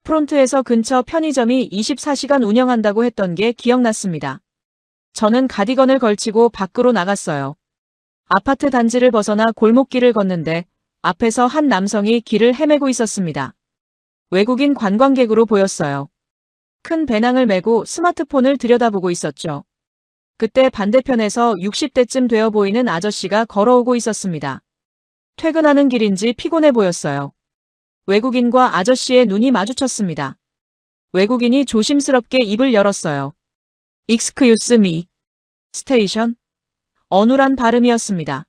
프론트에서 근처 편의점이 24시간 운영한다고 했던 게 기억났습니다. 저는 가디건을 걸치고 밖으로 나갔어요. 아파트 단지를 벗어나 골목길을 걷는데 앞에서 한 남성이 길을 헤매고 있었습니다. 외국인 관광객으로 보였어요. 큰 배낭을 메고 스마트폰을 들여다보고 있었죠. 그때 반대편에서 60대쯤 되어 보이는 아저씨가 걸어오고 있었습니다. 퇴근하는 길인지 피곤해 보였어요. 외국인과 아저씨의 눈이 마주쳤습니다. 외국인이 조심스럽게 입을 열었어요. Excuse me. 스테이션? 어눌한 발음이었습니다.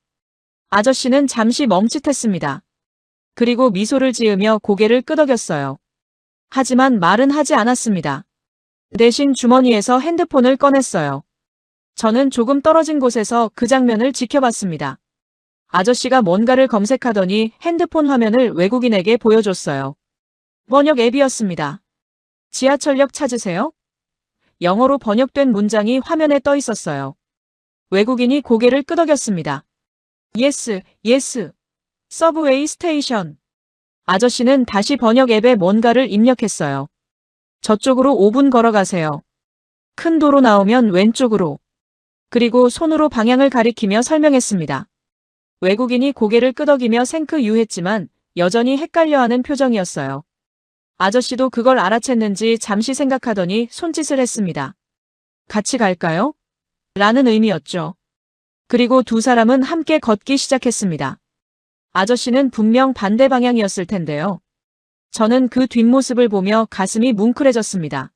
아저씨는 잠시 멈칫했습니다. 그리고 미소를 지으며 고개를 끄덕였어요. 하지만 말은 하지 않았습니다. 대신 주머니에서 핸드폰을 꺼냈어요. 저는 조금 떨어진 곳에서 그 장면을 지켜봤습니다. 아저씨가 뭔가를 검색하더니 핸드폰 화면을 외국인에게 보여줬어요. 번역 앱이었습니다. 지하철역 찾으세요? 영어로 번역된 문장이 화면에 떠 있었어요. 외국인이 고개를 끄덕였습니다. Yes, yes. 서브웨이 스테이션. 아저씨는 다시 번역 앱에 뭔가를 입력했어요. 저쪽으로 5분 걸어가세요. 큰 도로 나오면 왼쪽으로. 그리고 손으로 방향을 가리키며 설명했습니다. 외국인이 고개를 끄덕이며 생크유했지만 여전히 헷갈려하는 표정이었어요. 아저씨도 그걸 알아챘는지 잠시 생각하더니 손짓을 했습니다. 같이 갈까요? 라는 의미였죠. 그리고 두 사람은 함께 걷기 시작했습니다. 아저씨는 분명 반대 방향이었을 텐데요. 저는 그 뒷모습을 보며 가슴이 뭉클해졌습니다.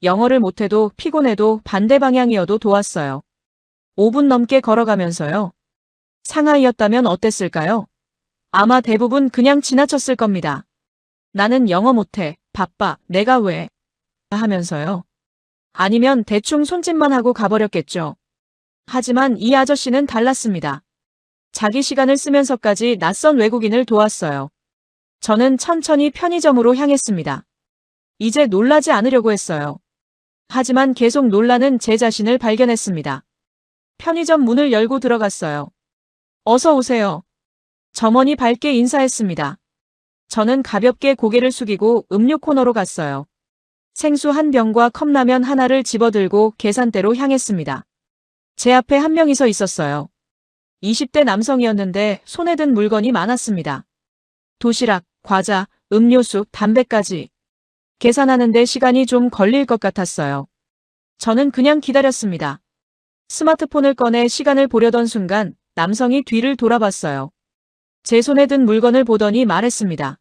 영어를 못해도 피곤해도 반대 방향이어도 도왔어요. 5분 넘게 걸어가면서요. 상하이였다면 어땠을까요? 아마 대부분 그냥 지나쳤을 겁니다. 나는 영어 못해, 바빠, 내가 왜? 하면서요. 아니면 대충 손짓만 하고 가버렸겠죠. 하지만 이 아저씨는 달랐습니다. 자기 시간을 쓰면서까지 낯선 외국인을 도왔어요. 저는 천천히 편의점으로 향했습니다. 이제 놀라지 않으려고 했어요. 하지만 계속 놀라는 제 자신을 발견했습니다. 편의점 문을 열고 들어갔어요. 어서 오세요. 점원이 밝게 인사했습니다. 저는 가볍게 고개를 숙이고 음료 코너로 갔어요. 생수 한 병과 컵라면 하나를 집어들고 계산대로 향했습니다. 제 앞에 한 명이 서 있었어요. 20대 남성이었는데 손에 든 물건이 많았습니다. 도시락, 과자, 음료수, 담배까지. 계산하는데 시간이 좀 걸릴 것 같았어요. 저는 그냥 기다렸습니다. 스마트폰을 꺼내 시간을 보려던 순간 남성이 뒤를 돌아봤어요. 제 손에 든 물건을 보더니 말했습니다.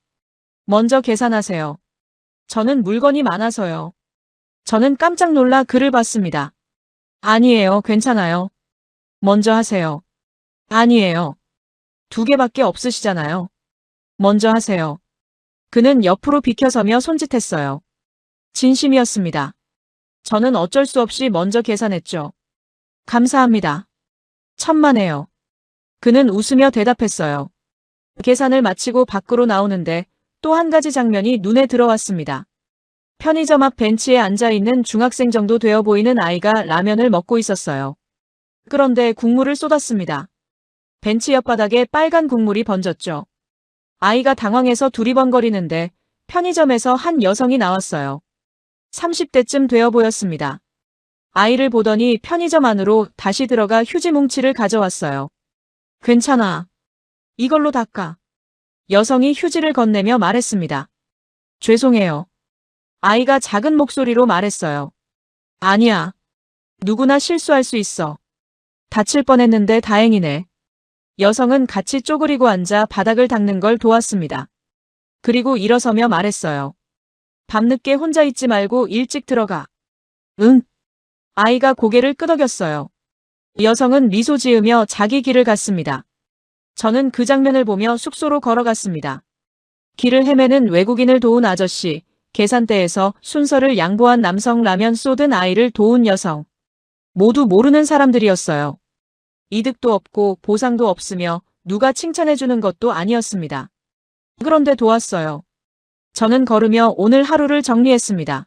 먼저 계산하세요. 저는 물건이 많아서요. 저는 깜짝 놀라 그를 봤습니다. 아니에요, 괜찮아요. 먼저 하세요. 아니에요. 두 개밖에 없으시잖아요. 먼저 하세요. 그는 옆으로 비켜서며 손짓했어요. 진심이었습니다. 저는 어쩔 수 없이 먼저 계산했죠. 감사합니다. 천만에요. 그는 웃으며 대답했어요. 계산을 마치고 밖으로 나오는데 또 한 가지 장면이 눈에 들어왔습니다. 편의점 앞 벤치에 앉아있는 중학생 정도 되어 보이는 아이가 라면을 먹고 있었어요. 그런데 국물을 쏟았습니다. 벤치 옆바닥에 빨간 국물이 번졌죠. 아이가 당황해서 두리번거리는데 편의점에서 한 여성이 나왔어요. 30대쯤 되어 보였습니다. 아이를 보더니 편의점 안으로 다시 들어가 휴지 뭉치를 가져왔어요. 괜찮아. 이걸로 닦아. 여성이 휴지를 건네며 말했습니다. 죄송해요. 아이가 작은 목소리로 말했어요. 아니야. 누구나 실수할 수 있어. 다칠 뻔했는데 다행이네. 여성은 같이 쪼그리고 앉아 바닥을 닦는 걸 도왔습니다. 그리고 일어서며 말했어요. 밤늦게 혼자 있지 말고 일찍 들어가. 응. 아이가 고개를 끄덕였어요. 여성은 미소 지으며 자기 길을 갔습니다. 저는 그 장면을 보며 숙소로 걸어갔습니다. 길을 헤매는 외국인을 도운 아저씨, 계산대에서 순서를 양보한 남성, 라면 쏟은 아이를 도운 여성. 모두 모르는 사람들이었어요. 이득도 없고 보상도 없으며 누가 칭찬해주는 것도 아니었습니다. 그런데 도왔어요. 저는 걸으며 오늘 하루를 정리했습니다.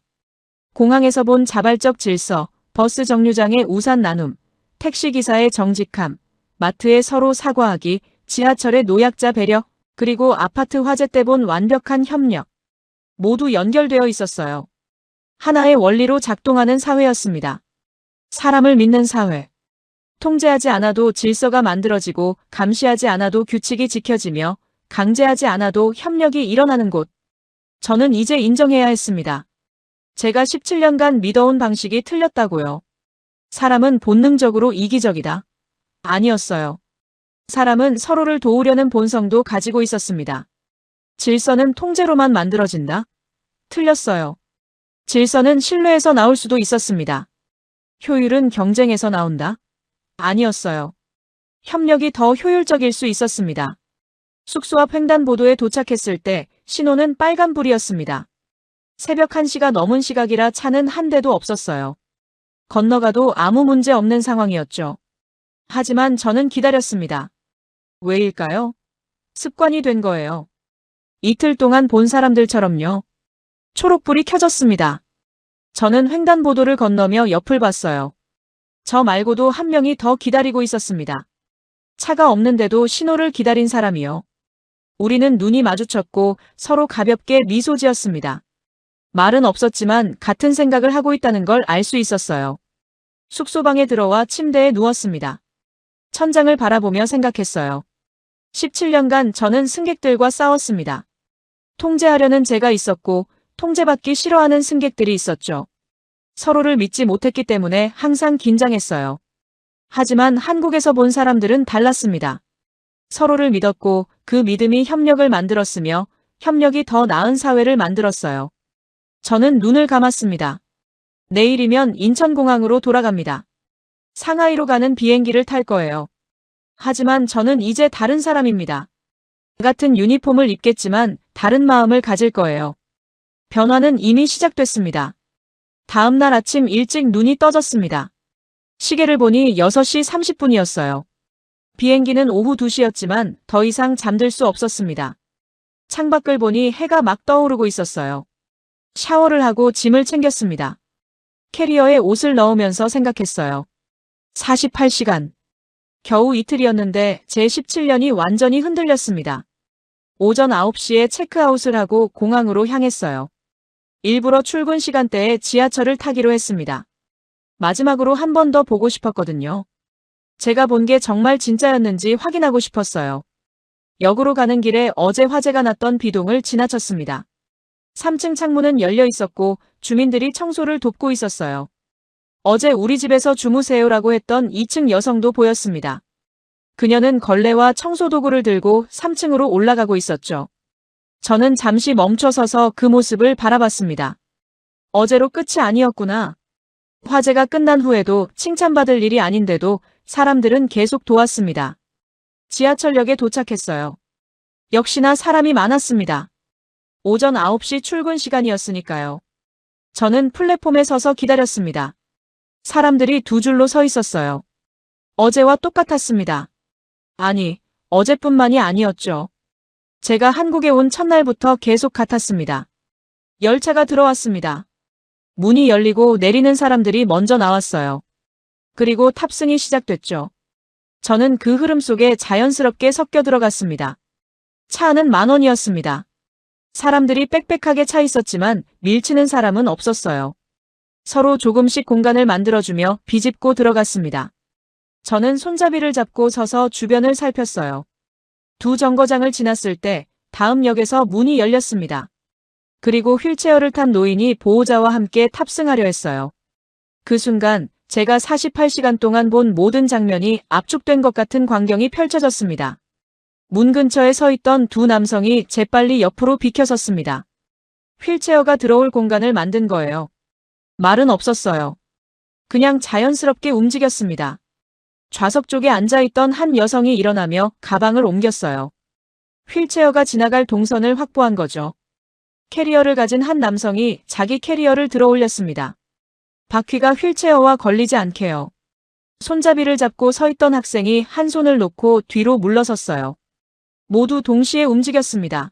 공항에서 본 자발적 질서, 버스 정류장의 우산 나눔, 택시기사의 정직함, 마트에 서로 사과하기, 지하철의 노약자 배려, 그리고 아파트 화재 때 본 완벽한 협력. 모두 연결되어 있었어요. 하나의 원리로 작동하는 사회였습니다. 사람을 믿는 사회. 통제하지 않아도 질서가 만들어지고 감시하지 않아도 규칙이 지켜지며 강제하지 않아도 협력이 일어나는 곳. 저는 이제 인정해야 했습니다. 제가 17년간 믿어온 방식이 틀렸다고요. 사람은 본능적으로 이기적이다. 아니었어요. 사람은 서로를 도우려는 본성도 가지고 있었습니다. 질서는 통제로만 만들어진다? 틀렸어요. 질서는 신뢰에서 나올 수도 있었습니다. 효율은 경쟁에서 나온다? 아니었어요. 협력이 더 효율적일 수 있었습니다. 숙소 앞 횡단보도에 도착했을 때 신호는 빨간불이었습니다. 새벽 1시가 넘은 시각이라 차는 한 대도 없었어요. 건너가도 아무 문제 없는 상황이었죠. 하지만 저는 기다렸습니다. 왜일까요? 습관이 된 거예요. 이틀 동안 본 사람들처럼요. 초록불이 켜졌습니다. 저는 횡단보도를 건너며 옆을 봤어요. 저 말고도 한 명이 더 기다리고 있었습니다. 차가 없는데도 신호를 기다린 사람이요. 우리는 눈이 마주쳤고 서로 가볍게 미소 지었습니다. 말은 없었지만 같은 생각을 하고 있다는 걸 알 수 있었어요. 숙소방에 들어와 침대에 누웠습니다. 천장을 바라보며 생각했어요. 17년간 저는 승객들과 싸웠습니다. 통제하려는 제가 있었고 통제받기 싫어하는 승객들이 있었죠. 서로를 믿지 못했기 때문에 항상 긴장했어요. 하지만 한국에서 본 사람들은 달랐습니다. 서로를 믿었고 그 믿음이 협력을 만들었으며 협력이 더 나은 사회를 만들었어요. 저는 눈을 감았습니다. 내일이면 인천공항으로 돌아갑니다. 상하이로 가는 비행기를 탈 거예요. 하지만 저는 이제 다른 사람입니다. 같은 유니폼을 입겠지만 다른 마음을 가질 거예요. 변화는 이미 시작됐습니다. 다음 날 아침 일찍 눈이 떠졌습니다. 시계를 보니 6시 30분이었어요. 비행기는 오후 2시였지만 더 이상 잠들 수 없었습니다. 창밖을 보니 해가 막 떠오르고 있었어요. 샤워를 하고 짐을 챙겼습니다. 캐리어에 옷을 넣으면서 생각했어요. 48시간. 겨우 이틀이었는데 제 17년이 완전히 흔들렸습니다. 오전 9시에 체크아웃을 하고 공항으로 향했어요. 일부러 출근 시간대에 지하철을 타기로 했습니다. 마지막으로 한 번 더 보고 싶었거든요. 제가 본 게 정말 진짜였는지 확인하고 싶었어요. 역으로 가는 길에 어제 화재가 났던 비동을 지나쳤습니다. 3층 창문은 열려 있었고 주민들이 청소를 돕고 있었어요. 어제 우리 집에서 주무세요라고 했던 2층 여성도 보였습니다. 그녀는 걸레와 청소도구를 들고 3층으로 올라가고 있었죠. 저는 잠시 멈춰서서 그 모습을 바라봤습니다. 어제로 끝이 아니었구나. 화재가 끝난 후에도 칭찬받을 일이 아닌데도 사람들은 계속 도왔습니다. 지하철역에 도착했어요. 역시나 사람이 많았습니다. 오전 9시 출근 시간이었으니까요. 저는 플랫폼에 서서 기다렸습니다. 사람들이 두 줄로 서 있었어요. 어제와 똑같았습니다. 아니, 어제뿐만이 아니었죠. 제가 한국에 온 첫날부터 계속 같았습니다. 열차가 들어왔습니다. 문이 열리고 내리는 사람들이 먼저 나왔어요. 그리고 탑승이 시작됐죠. 저는 그 흐름 속에 자연스럽게 섞여 들어갔습니다. 차 안은 10,000원이었습니다. 사람들이 빽빽하게 차 있었지만 밀치는 사람은 없었어요. 서로 조금씩 공간을 만들어주며 비집고 들어갔습니다. 저는 손잡이를 잡고 서서 주변을 살폈어요. 두 정거장을 지났을 때 다음 역에서 문이 열렸습니다. 그리고 휠체어를 탄 노인이 보호자와 함께 탑승하려 했어요. 그 순간 제가 48시간 동안 본 모든 장면이 압축된 것 같은 광경이 펼쳐졌습니다. 문 근처에 서 있던 두 남성이 재빨리 옆으로 비켜섰습니다. 휠체어가 들어올 공간을 만든 거예요. 말은 없었어요. 그냥 자연스럽게 움직였습니다. 좌석 쪽에 앉아있던 한 여성이 일어나며 가방을 옮겼어요. 휠체어가 지나갈 동선을 확보한 거죠. 캐리어를 가진 한 남성이 자기 캐리어를 들어 올렸습니다. 바퀴가 휠체어와 걸리지 않게요. 손잡이를 잡고 서 있던 학생이 한 손을 놓고 뒤로 물러섰어요. 모두 동시에 움직였습니다.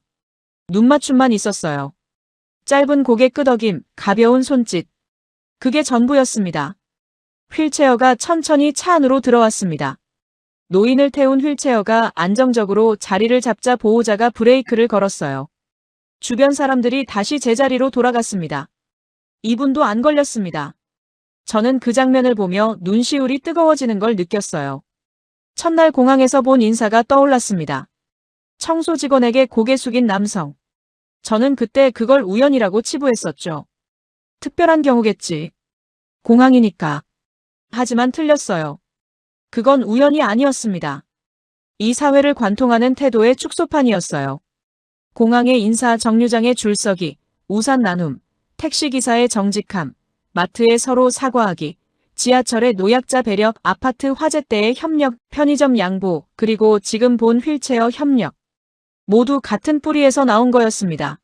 눈맞춤만 있었어요. 짧은 고개 끄덕임, 가벼운 손짓. 그게 전부였습니다. 휠체어가 천천히 차 안으로 들어왔습니다. 노인을 태운 휠체어가 안정적으로 자리를 잡자 보호자가 브레이크를 걸었어요. 주변 사람들이 다시 제자리로 돌아갔습니다. 이분도 안 걸렸습니다. 저는 그 장면을 보며 눈시울이 뜨거워지는 걸 느꼈어요. 첫날 공항에서 본 인사가 떠올랐습니다. 청소 직원에게 고개 숙인 남성. 저는 그때 그걸 우연이라고 치부했었죠. 특별한 경우겠지. 공항이니까. 하지만 틀렸어요. 그건 우연이 아니었습니다. 이 사회를 관통하는 태도의 축소판이었어요. 공항의 인사 정류장의 줄서기, 우산 나눔, 택시기사의 정직함, 마트에 서로 사과하기, 지하철의 노약자 배려, 아파트 화재 때의 협력, 편의점 양보, 그리고 지금 본 휠체어 협력. 모두 같은 뿌리에서 나온 거였습니다.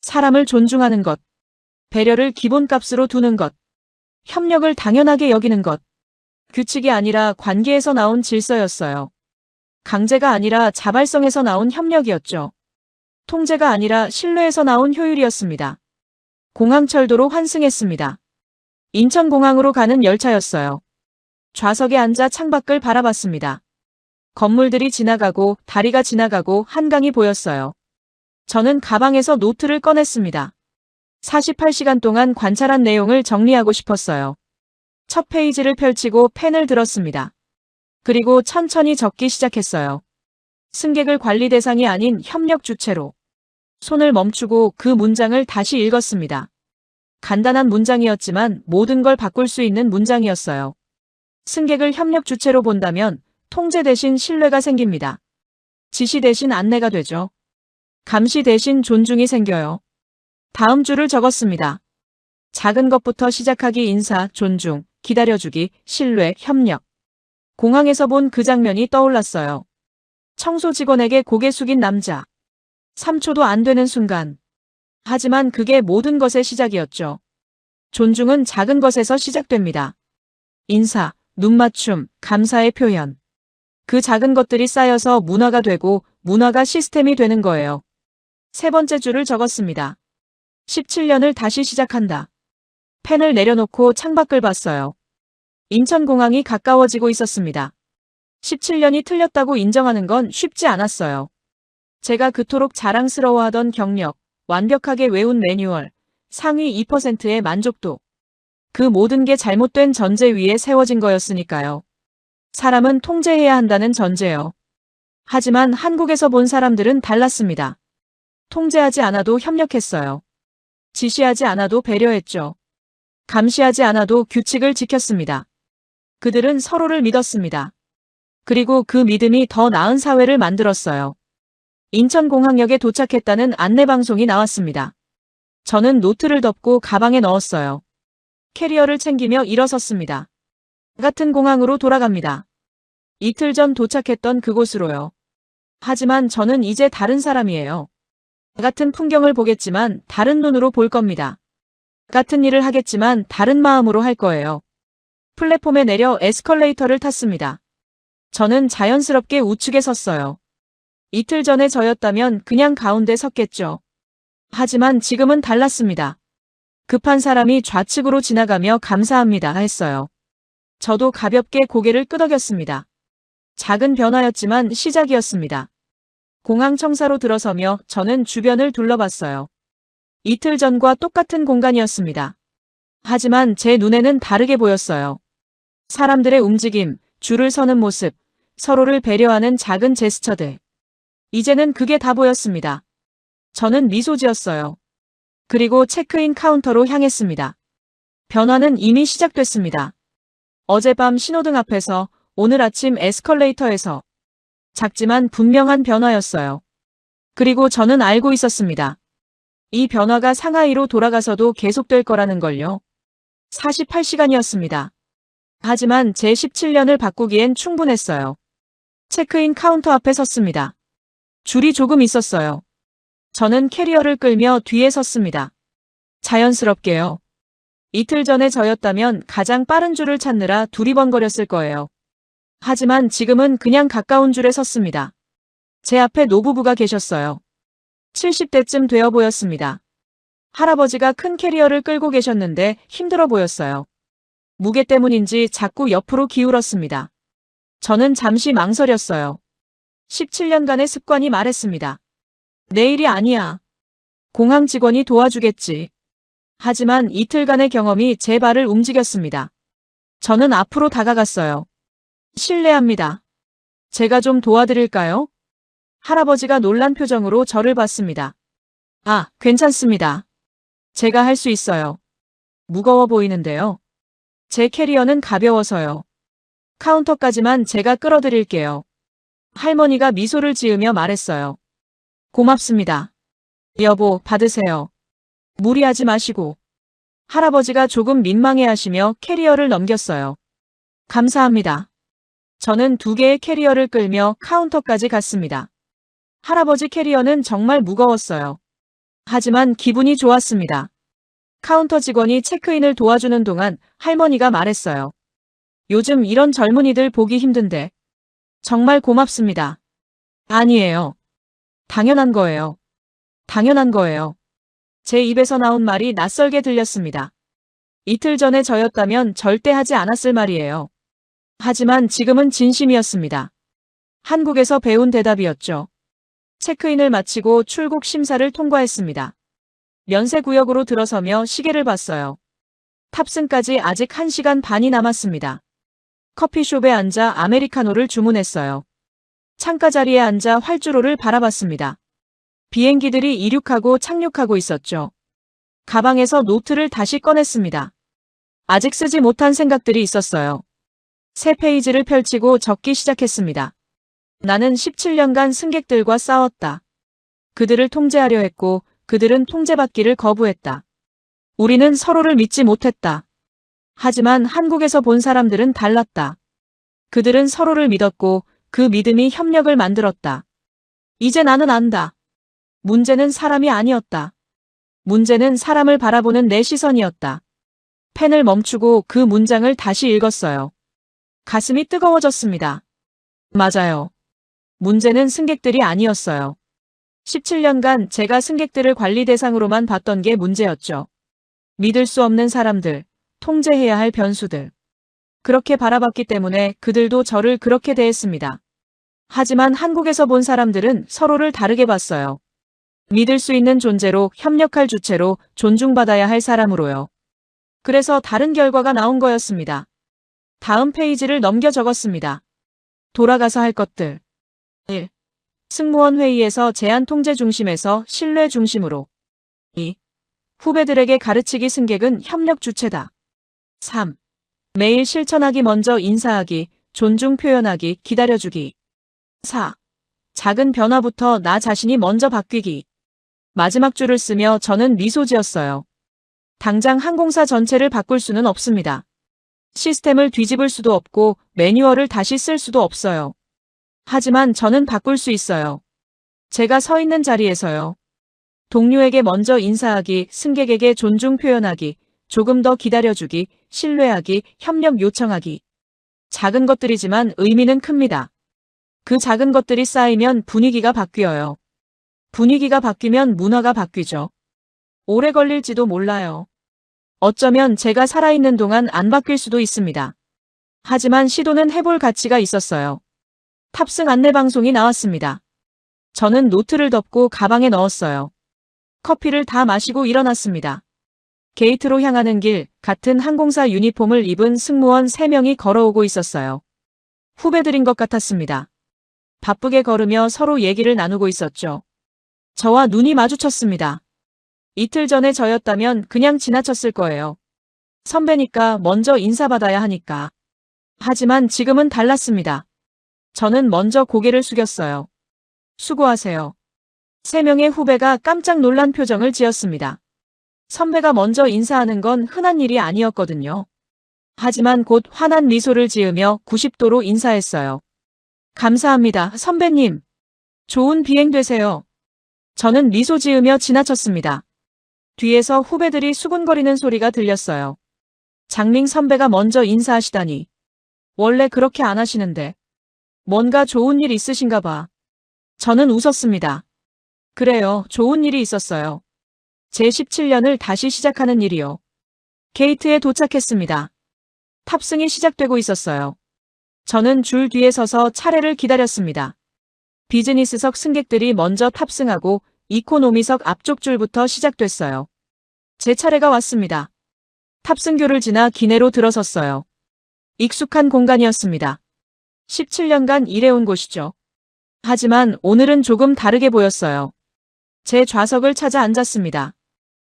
사람을 존중하는 것, 배려를 기본값으로 두는 것, 협력을 당연하게 여기는 것. 규칙이 아니라 관계에서 나온 질서였어요. 강제가 아니라 자발성에서 나온 협력이었죠. 통제가 아니라 신뢰에서 나온 효율이었습니다. 공항철도로 환승했습니다. 인천공항으로 가는 열차였어요. 좌석에 앉아 창밖을 바라봤습니다. 건물들이 지나가고 다리가 지나가고 한강이 보였어요. 저는 가방에서 노트를 꺼냈습니다. 48시간 동안 관찰한 내용을 정리하고 싶었어요. 첫 페이지를 펼치고 펜을 들었습니다. 그리고 천천히 적기 시작했어요. 승객을 관리 대상이 아닌 협력 주체로. 손을 멈추고 그 문장을 다시 읽었습니다. 간단한 문장이었지만 모든 걸 바꿀 수 있는 문장이었어요. 승객을 협력 주체로 본다면 통제 대신 신뢰가 생깁니다. 지시 대신 안내가 되죠. 감시 대신 존중이 생겨요. 다음 줄을 적었습니다. 작은 것부터 시작하기 인사, 존중, 기다려주기, 신뢰, 협력. 공항에서 본 그 장면이 떠올랐어요. 청소 직원에게 고개 숙인 남자. 3초도 안 되는 순간. 하지만 그게 모든 것의 시작이었죠. 존중은 작은 것에서 시작됩니다. 인사, 눈맞춤, 감사의 표현. 그 작은 것들이 쌓여서 문화가 되고 문화가 시스템이 되는 거예요. 세 번째 줄을 적었습니다. 17년을 다시 시작한다. 펜을 내려놓고 창밖을 봤어요. 인천공항이 가까워지고 있었습니다. 17년이 틀렸다고 인정하는 건 쉽지 않았어요. 제가 그토록 자랑스러워하던 경력, 완벽하게 외운 매뉴얼, 상위 2%의 만족도. 그 모든 게 잘못된 전제 위에 세워진 거였으니까요. 사람은 통제해야 한다는 전제요. 하지만 한국에서 본 사람들은 달랐습니다. 통제하지 않아도 협력했어요. 지시하지 않아도 배려했죠. 감시하지 않아도 규칙을 지켰습니다. 그들은 서로를 믿었습니다. 그리고 그 믿음이 더 나은 사회를 만들었어요. 인천공항역에 도착했다는 안내방송이 나왔습니다. 저는 노트를 덮고 가방에 넣었어요. 캐리어를 챙기며 일어섰습니다. 같은 공항으로 돌아갑니다. 이틀 전 도착했던 그곳으로요. 하지만 저는 이제 다른 사람이에요. 같은 풍경을 보겠지만 다른 눈으로 볼 겁니다. 같은 일을 하겠지만 다른 마음으로 할 거예요. 플랫폼에 내려 에스컬레이터를 탔습니다. 저는 자연스럽게 우측에 섰어요. 이틀 전에 저였다면 그냥 가운데 섰겠죠. 하지만 지금은 달랐습니다. 급한 사람이 좌측으로 지나가며 감사합니다 했어요. 저도 가볍게 고개를 끄덕였습니다. 작은 변화였지만 시작이었습니다. 공항 청사로 들어서며 저는 주변을 둘러봤어요. 이틀 전과 똑같은 공간이었습니다. 하지만 제 눈에는 다르게 보였어요. 사람들의 움직임, 줄을 서는 모습, 서로를 배려하는 작은 제스처들. 이제는 그게 다 보였습니다. 저는 미소 지었어요. 그리고 체크인 카운터로 향했습니다. 변화는 이미 시작됐습니다. 어젯밤 신호등 앞에서, 오늘 아침 에스컬레이터에서. 작지만 분명한 변화였어요. 그리고 저는 알고 있었습니다. 이 변화가 상하이로 돌아가서도 계속될 거라는 걸요. 48시간이었습니다. 하지만 제 17년을 바꾸기엔 충분했어요. 체크인 카운터 앞에 섰습니다. 줄이 조금 있었어요. 저는 캐리어를 끌며 뒤에 섰습니다. 자연스럽게요. 이틀 전에 저였다면 가장 빠른 줄을 찾느라 두리번거렸을 거예요. 하지만 지금은 그냥 가까운 줄에 섰습니다. 제 앞에 노부부가 계셨어요. 70대쯤 되어 보였습니다. 할아버지가 큰 캐리어를 끌고 계셨는데 힘들어 보였어요. 무게 때문인지 자꾸 옆으로 기울었습니다. 저는 잠시 망설였어요. 17년간의 습관이 말했습니다. 내일이 아니야. 공항 직원이 도와주겠지. 하지만 이틀간의 경험이 제 발을 움직였습니다. 저는 앞으로 다가갔어요. 실례합니다. 제가 좀 도와드릴까요? 할아버지가 놀란 표정으로 저를 봤습니다. 아, 괜찮습니다. 제가 할 수 있어요. 무거워 보이는데요. 제 캐리어는 가벼워서요. 카운터까지만 제가 끌어드릴게요. 할머니가 미소를 지으며 말했어요. 고맙습니다. 여보, 받으세요. 무리하지 마시고. 할아버지가 조금 민망해하시며 캐리어를 넘겼어요. 감사합니다. 저는 2개의 캐리어를 끌며 카운터까지 갔습니다. 할아버지 캐리어는 정말 무거웠어요. 하지만 기분이 좋았습니다. 카운터 직원이 체크인을 도와주는 동안 할머니가 말했어요. 요즘 이런 젊은이들 보기 힘든데. 정말 고맙습니다. 아니에요. 당연한 거예요. 당연한 거예요. 제 입에서 나온 말이 낯설게 들렸습니다. 이틀 전에 저였다면 절대 하지 않았을 말이에요. 하지만 지금은 진심이었습니다. 한국에서 배운 대답이었죠. 체크인을 마치고 출국 심사를 통과했습니다. 면세구역으로 들어서며 시계를 봤어요. 탑승까지 아직 1시간 반이 남았습니다. 커피숍에 앉아 아메리카노를 주문했어요. 창가 자리에 앉아 활주로를 바라봤습니다. 비행기들이 이륙하고 착륙하고 있었죠. 가방에서 노트를 다시 꺼냈습니다. 아직 쓰지 못한 생각들이 있었어요. 새 페이지를 펼치고 적기 시작했습니다. 나는 17년간 승객들과 싸웠다. 그들을 통제하려 했고 그들은 통제받기를 거부했다. 우리는 서로를 믿지 못했다. 하지만 한국에서 본 사람들은 달랐다. 그들은 서로를 믿었고 그 믿음이 협력을 만들었다. 이제 나는 안다. 문제는 사람이 아니었다. 문제는 사람을 바라보는 내 시선이었다. 펜을 멈추고 그 문장을 다시 읽었어요. 가슴이 뜨거워졌습니다. 맞아요. 문제는 승객들이 아니었어요. 17년간 제가 승객들을 관리 대상으로만 봤던 게 문제였죠. 믿을 수 없는 사람들, 통제해야 할 변수들. 그렇게 바라봤기 때문에 그들도 저를 그렇게 대했습니다. 하지만 한국에서 본 사람들은 서로를 다르게 봤어요. 믿을 수 있는 존재로, 협력할 주체로, 존중받아야 할 사람으로요. 그래서 다른 결과가 나온 거였습니다. 다음 페이지를 넘겨 적었습니다. 돌아가서 할 것들. 1. 승무원 회의에서 제한 통제 중심에서 신뢰 중심으로. 2. 후배들에게 가르치기 승객은 협력 주체다. 3. 매일 실천하기 먼저 인사하기, 존중 표현하기, 기다려주기. 4. 작은 변화부터 나 자신이 먼저 바뀌기. 마지막 줄을 쓰며 저는 미소 지었어요. 당장 항공사 전체를 바꿀 수는 없습니다. 시스템을 뒤집을 수도 없고 매뉴얼을 다시 쓸 수도 없어요. 하지만 저는 바꿀 수 있어요. 제가 서 있는 자리에서요. 동료에게 먼저 인사하기, 승객에게 존중 표현하기, 조금 더 기다려주기, 신뢰하기, 협력 요청하기. 작은 것들이지만 의미는 큽니다. 그 작은 것들이 쌓이면 분위기가 바뀌어요. 분위기가 바뀌면 문화가 바뀌죠. 오래 걸릴지도 몰라요. 어쩌면 제가 살아있는 동안 안 바뀔 수도 있습니다. 하지만 시도는 해볼 가치가 있었어요. 탑승 안내방송이 나왔습니다. 저는 노트를 덮고 가방에 넣었어요. 커피를 다 마시고 일어났습니다. 게이트로 향하는 길, 같은 항공사 유니폼을 입은 승무원 3명이 걸어오고 있었어요. 후배들인 것 같았습니다. 바쁘게 걸으며 서로 얘기를 나누고 있었죠. 저와 눈이 마주쳤습니다. 이틀 전에 저였다면 그냥 지나쳤을 거예요. 선배니까 먼저 인사받아야 하니까. 하지만 지금은 달랐습니다. 저는 먼저 고개를 숙였어요. 수고하세요. 3명의 후배가 깜짝 놀란 표정을 지었습니다. 선배가 먼저 인사하는 건 흔한 일이 아니었거든요. 하지만 곧 환한 미소를 지으며 90도로 인사했어요. 감사합니다, 선배님. 좋은 비행 되세요. 저는 미소 지으며 지나쳤습니다. 뒤에서 후배들이 수군거리는 소리가 들렸어요. 장밍 선배가 먼저 인사하시다니. 원래 그렇게 안 하시는데. 뭔가 좋은 일 있으신가 봐. 저는 웃었습니다. 그래요, 좋은 일이 있었어요. 제 17년을 다시 시작하는 일이요. 게이트에 도착했습니다. 탑승이 시작되고 있었어요. 저는 줄 뒤에 서서 차례를 기다렸습니다. 비즈니스석 승객들이 먼저 탑승하고 이코노미석 앞쪽 줄부터 시작됐어요. 제 차례가 왔습니다. 탑승교를 지나 기내로 들어섰어요. 익숙한 공간이었습니다. 17년간 일해온 곳이죠. 하지만 오늘은 조금 다르게 보였어요. 제 좌석을 찾아 앉았습니다.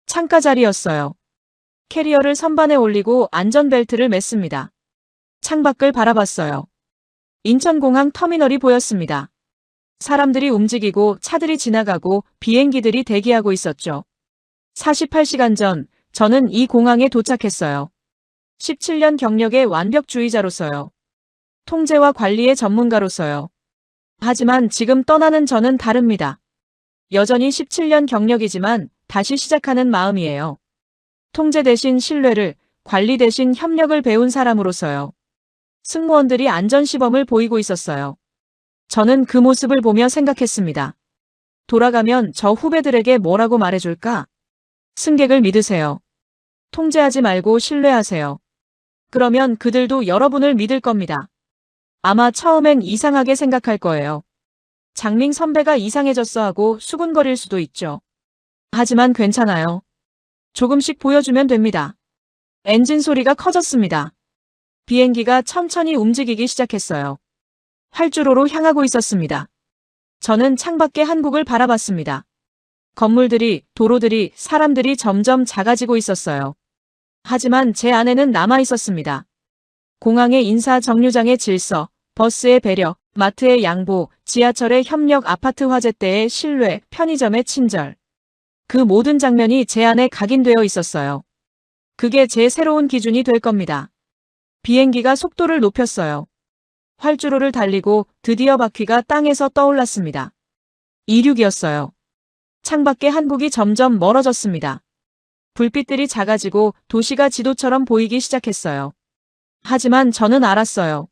창가 자리였어요. 캐리어를 선반에 올리고 안전벨트를 맸습니다. 창밖을 바라봤어요. 인천공항 터미널이 보였습니다. 사람들이 움직이고 차들이 지나가고 비행기들이 대기하고 있었죠. 48시간 전, 저는 이 공항에 도착했어요. 17년 경력의 완벽주의자로서요. 통제와 관리의 전문가로서요. 하지만 지금 떠나는 저는 다릅니다. 여전히 17년 경력이지만 다시 시작하는 마음이에요. 통제 대신 신뢰를, 관리 대신 협력을 배운 사람으로서요. 승무원들이 안전시범을 보이고 있었어요. 저는 그 모습을 보며 생각했습니다. 돌아가면 저 후배들에게 뭐라고 말해줄까? 승객을 믿으세요. 통제하지 말고 신뢰하세요. 그러면 그들도 여러분을 믿을 겁니다. 아마 처음엔 이상하게 생각할 거예요. 장밍 선배가 이상해졌어 하고 수군거릴 수도 있죠. 하지만 괜찮아요. 조금씩 보여주면 됩니다. 엔진 소리가 커졌습니다. 비행기가 천천히 움직이기 시작했어요. 활주로로 향하고 있었습니다. 저는 창밖의 한국을 바라봤습니다. 건물들이, 도로들이, 사람들이 점점 작아지고 있었어요. 하지만 제 안에는 남아 있었습니다. 공항의 인사 정류장의 질서, 버스의 배려, 마트의 양보, 지하철의 협력, 아파트 화재 때의 신뢰, 편의점의 친절. 그 모든 장면이 제 안에 각인되어 있었어요. 그게 제 새로운 기준이 될 겁니다. 비행기가 속도를 높였어요. 활주로를 달리고 드디어 바퀴가 땅에서 떠올랐습니다. 이륙이었어요. 창밖의 한국이 점점 멀어졌습니다. 불빛들이 작아지고 도시가 지도처럼 보이기 시작했어요. 하지만 저는 알았어요.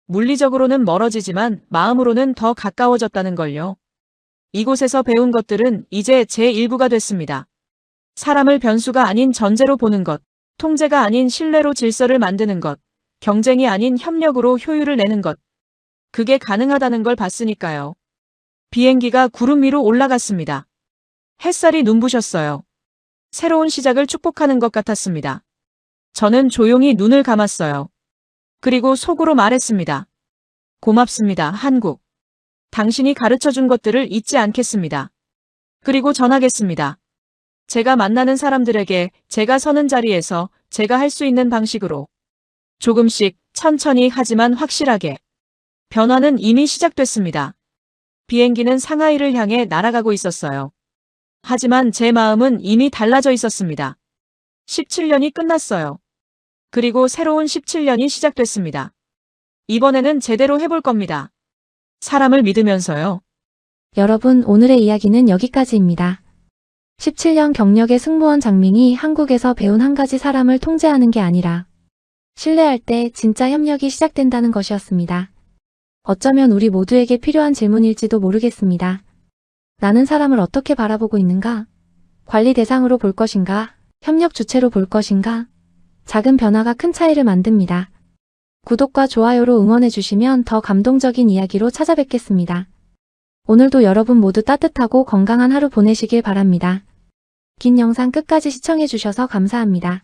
물리적으로는 멀어지지만 마음으로는 더 가까워졌다는 걸요. 이곳에서 배운 것들은 이제 제 일부가 됐습니다. 사람을 변수가 아닌 전제로 보는 것, 통제가 아닌 신뢰로 질서를 만드는 것, 경쟁이 아닌 협력으로 효율을 내는 것. 그게 가능하다는 걸 봤으니까요. 비행기가 구름 위로 올라갔습니다. 햇살이 눈부셨어요. 새로운 시작을 축복하는 것 같았습니다. 저는 조용히 눈을 감았어요. 그리고 속으로 말했습니다. 고맙습니다, 한국. 당신이 가르쳐준 것들을 잊지 않겠습니다. 그리고 전하겠습니다. 제가 만나는 사람들에게 제가 서는 자리에서 제가 할 수 있는 방식으로 조금씩 천천히 하지만 확실하게. 변화는 이미 시작됐습니다. 비행기는 상하이를 향해 날아가고 있었어요. 하지만 제 마음은 이미 달라져 있었습니다. 17년이 끝났어요. 그리고 새로운 17년이 시작됐습니다. 이번에는 제대로 해볼 겁니다. 사람을 믿으면서요. 여러분, 오늘의 이야기는 여기까지입니다. 17년 경력의 승무원 장밍이 한국에서 배운 한 가지 사람을 통제하는 게 아니라 신뢰할 때 진짜 협력이 시작된다는 것이었습니다. 어쩌면 우리 모두에게 필요한 질문일지도 모르겠습니다. 나는 사람을 어떻게 바라보고 있는가? 관리 대상으로 볼 것인가? 협력 주체로 볼 것인가? 작은 변화가 큰 차이를 만듭니다. 구독과 좋아요로 응원해주시면 더 감동적인 이야기로 찾아뵙겠습니다. 오늘도 여러분 모두 따뜻하고 건강한 하루 보내시길 바랍니다. 긴 영상 끝까지 시청해주셔서 감사합니다.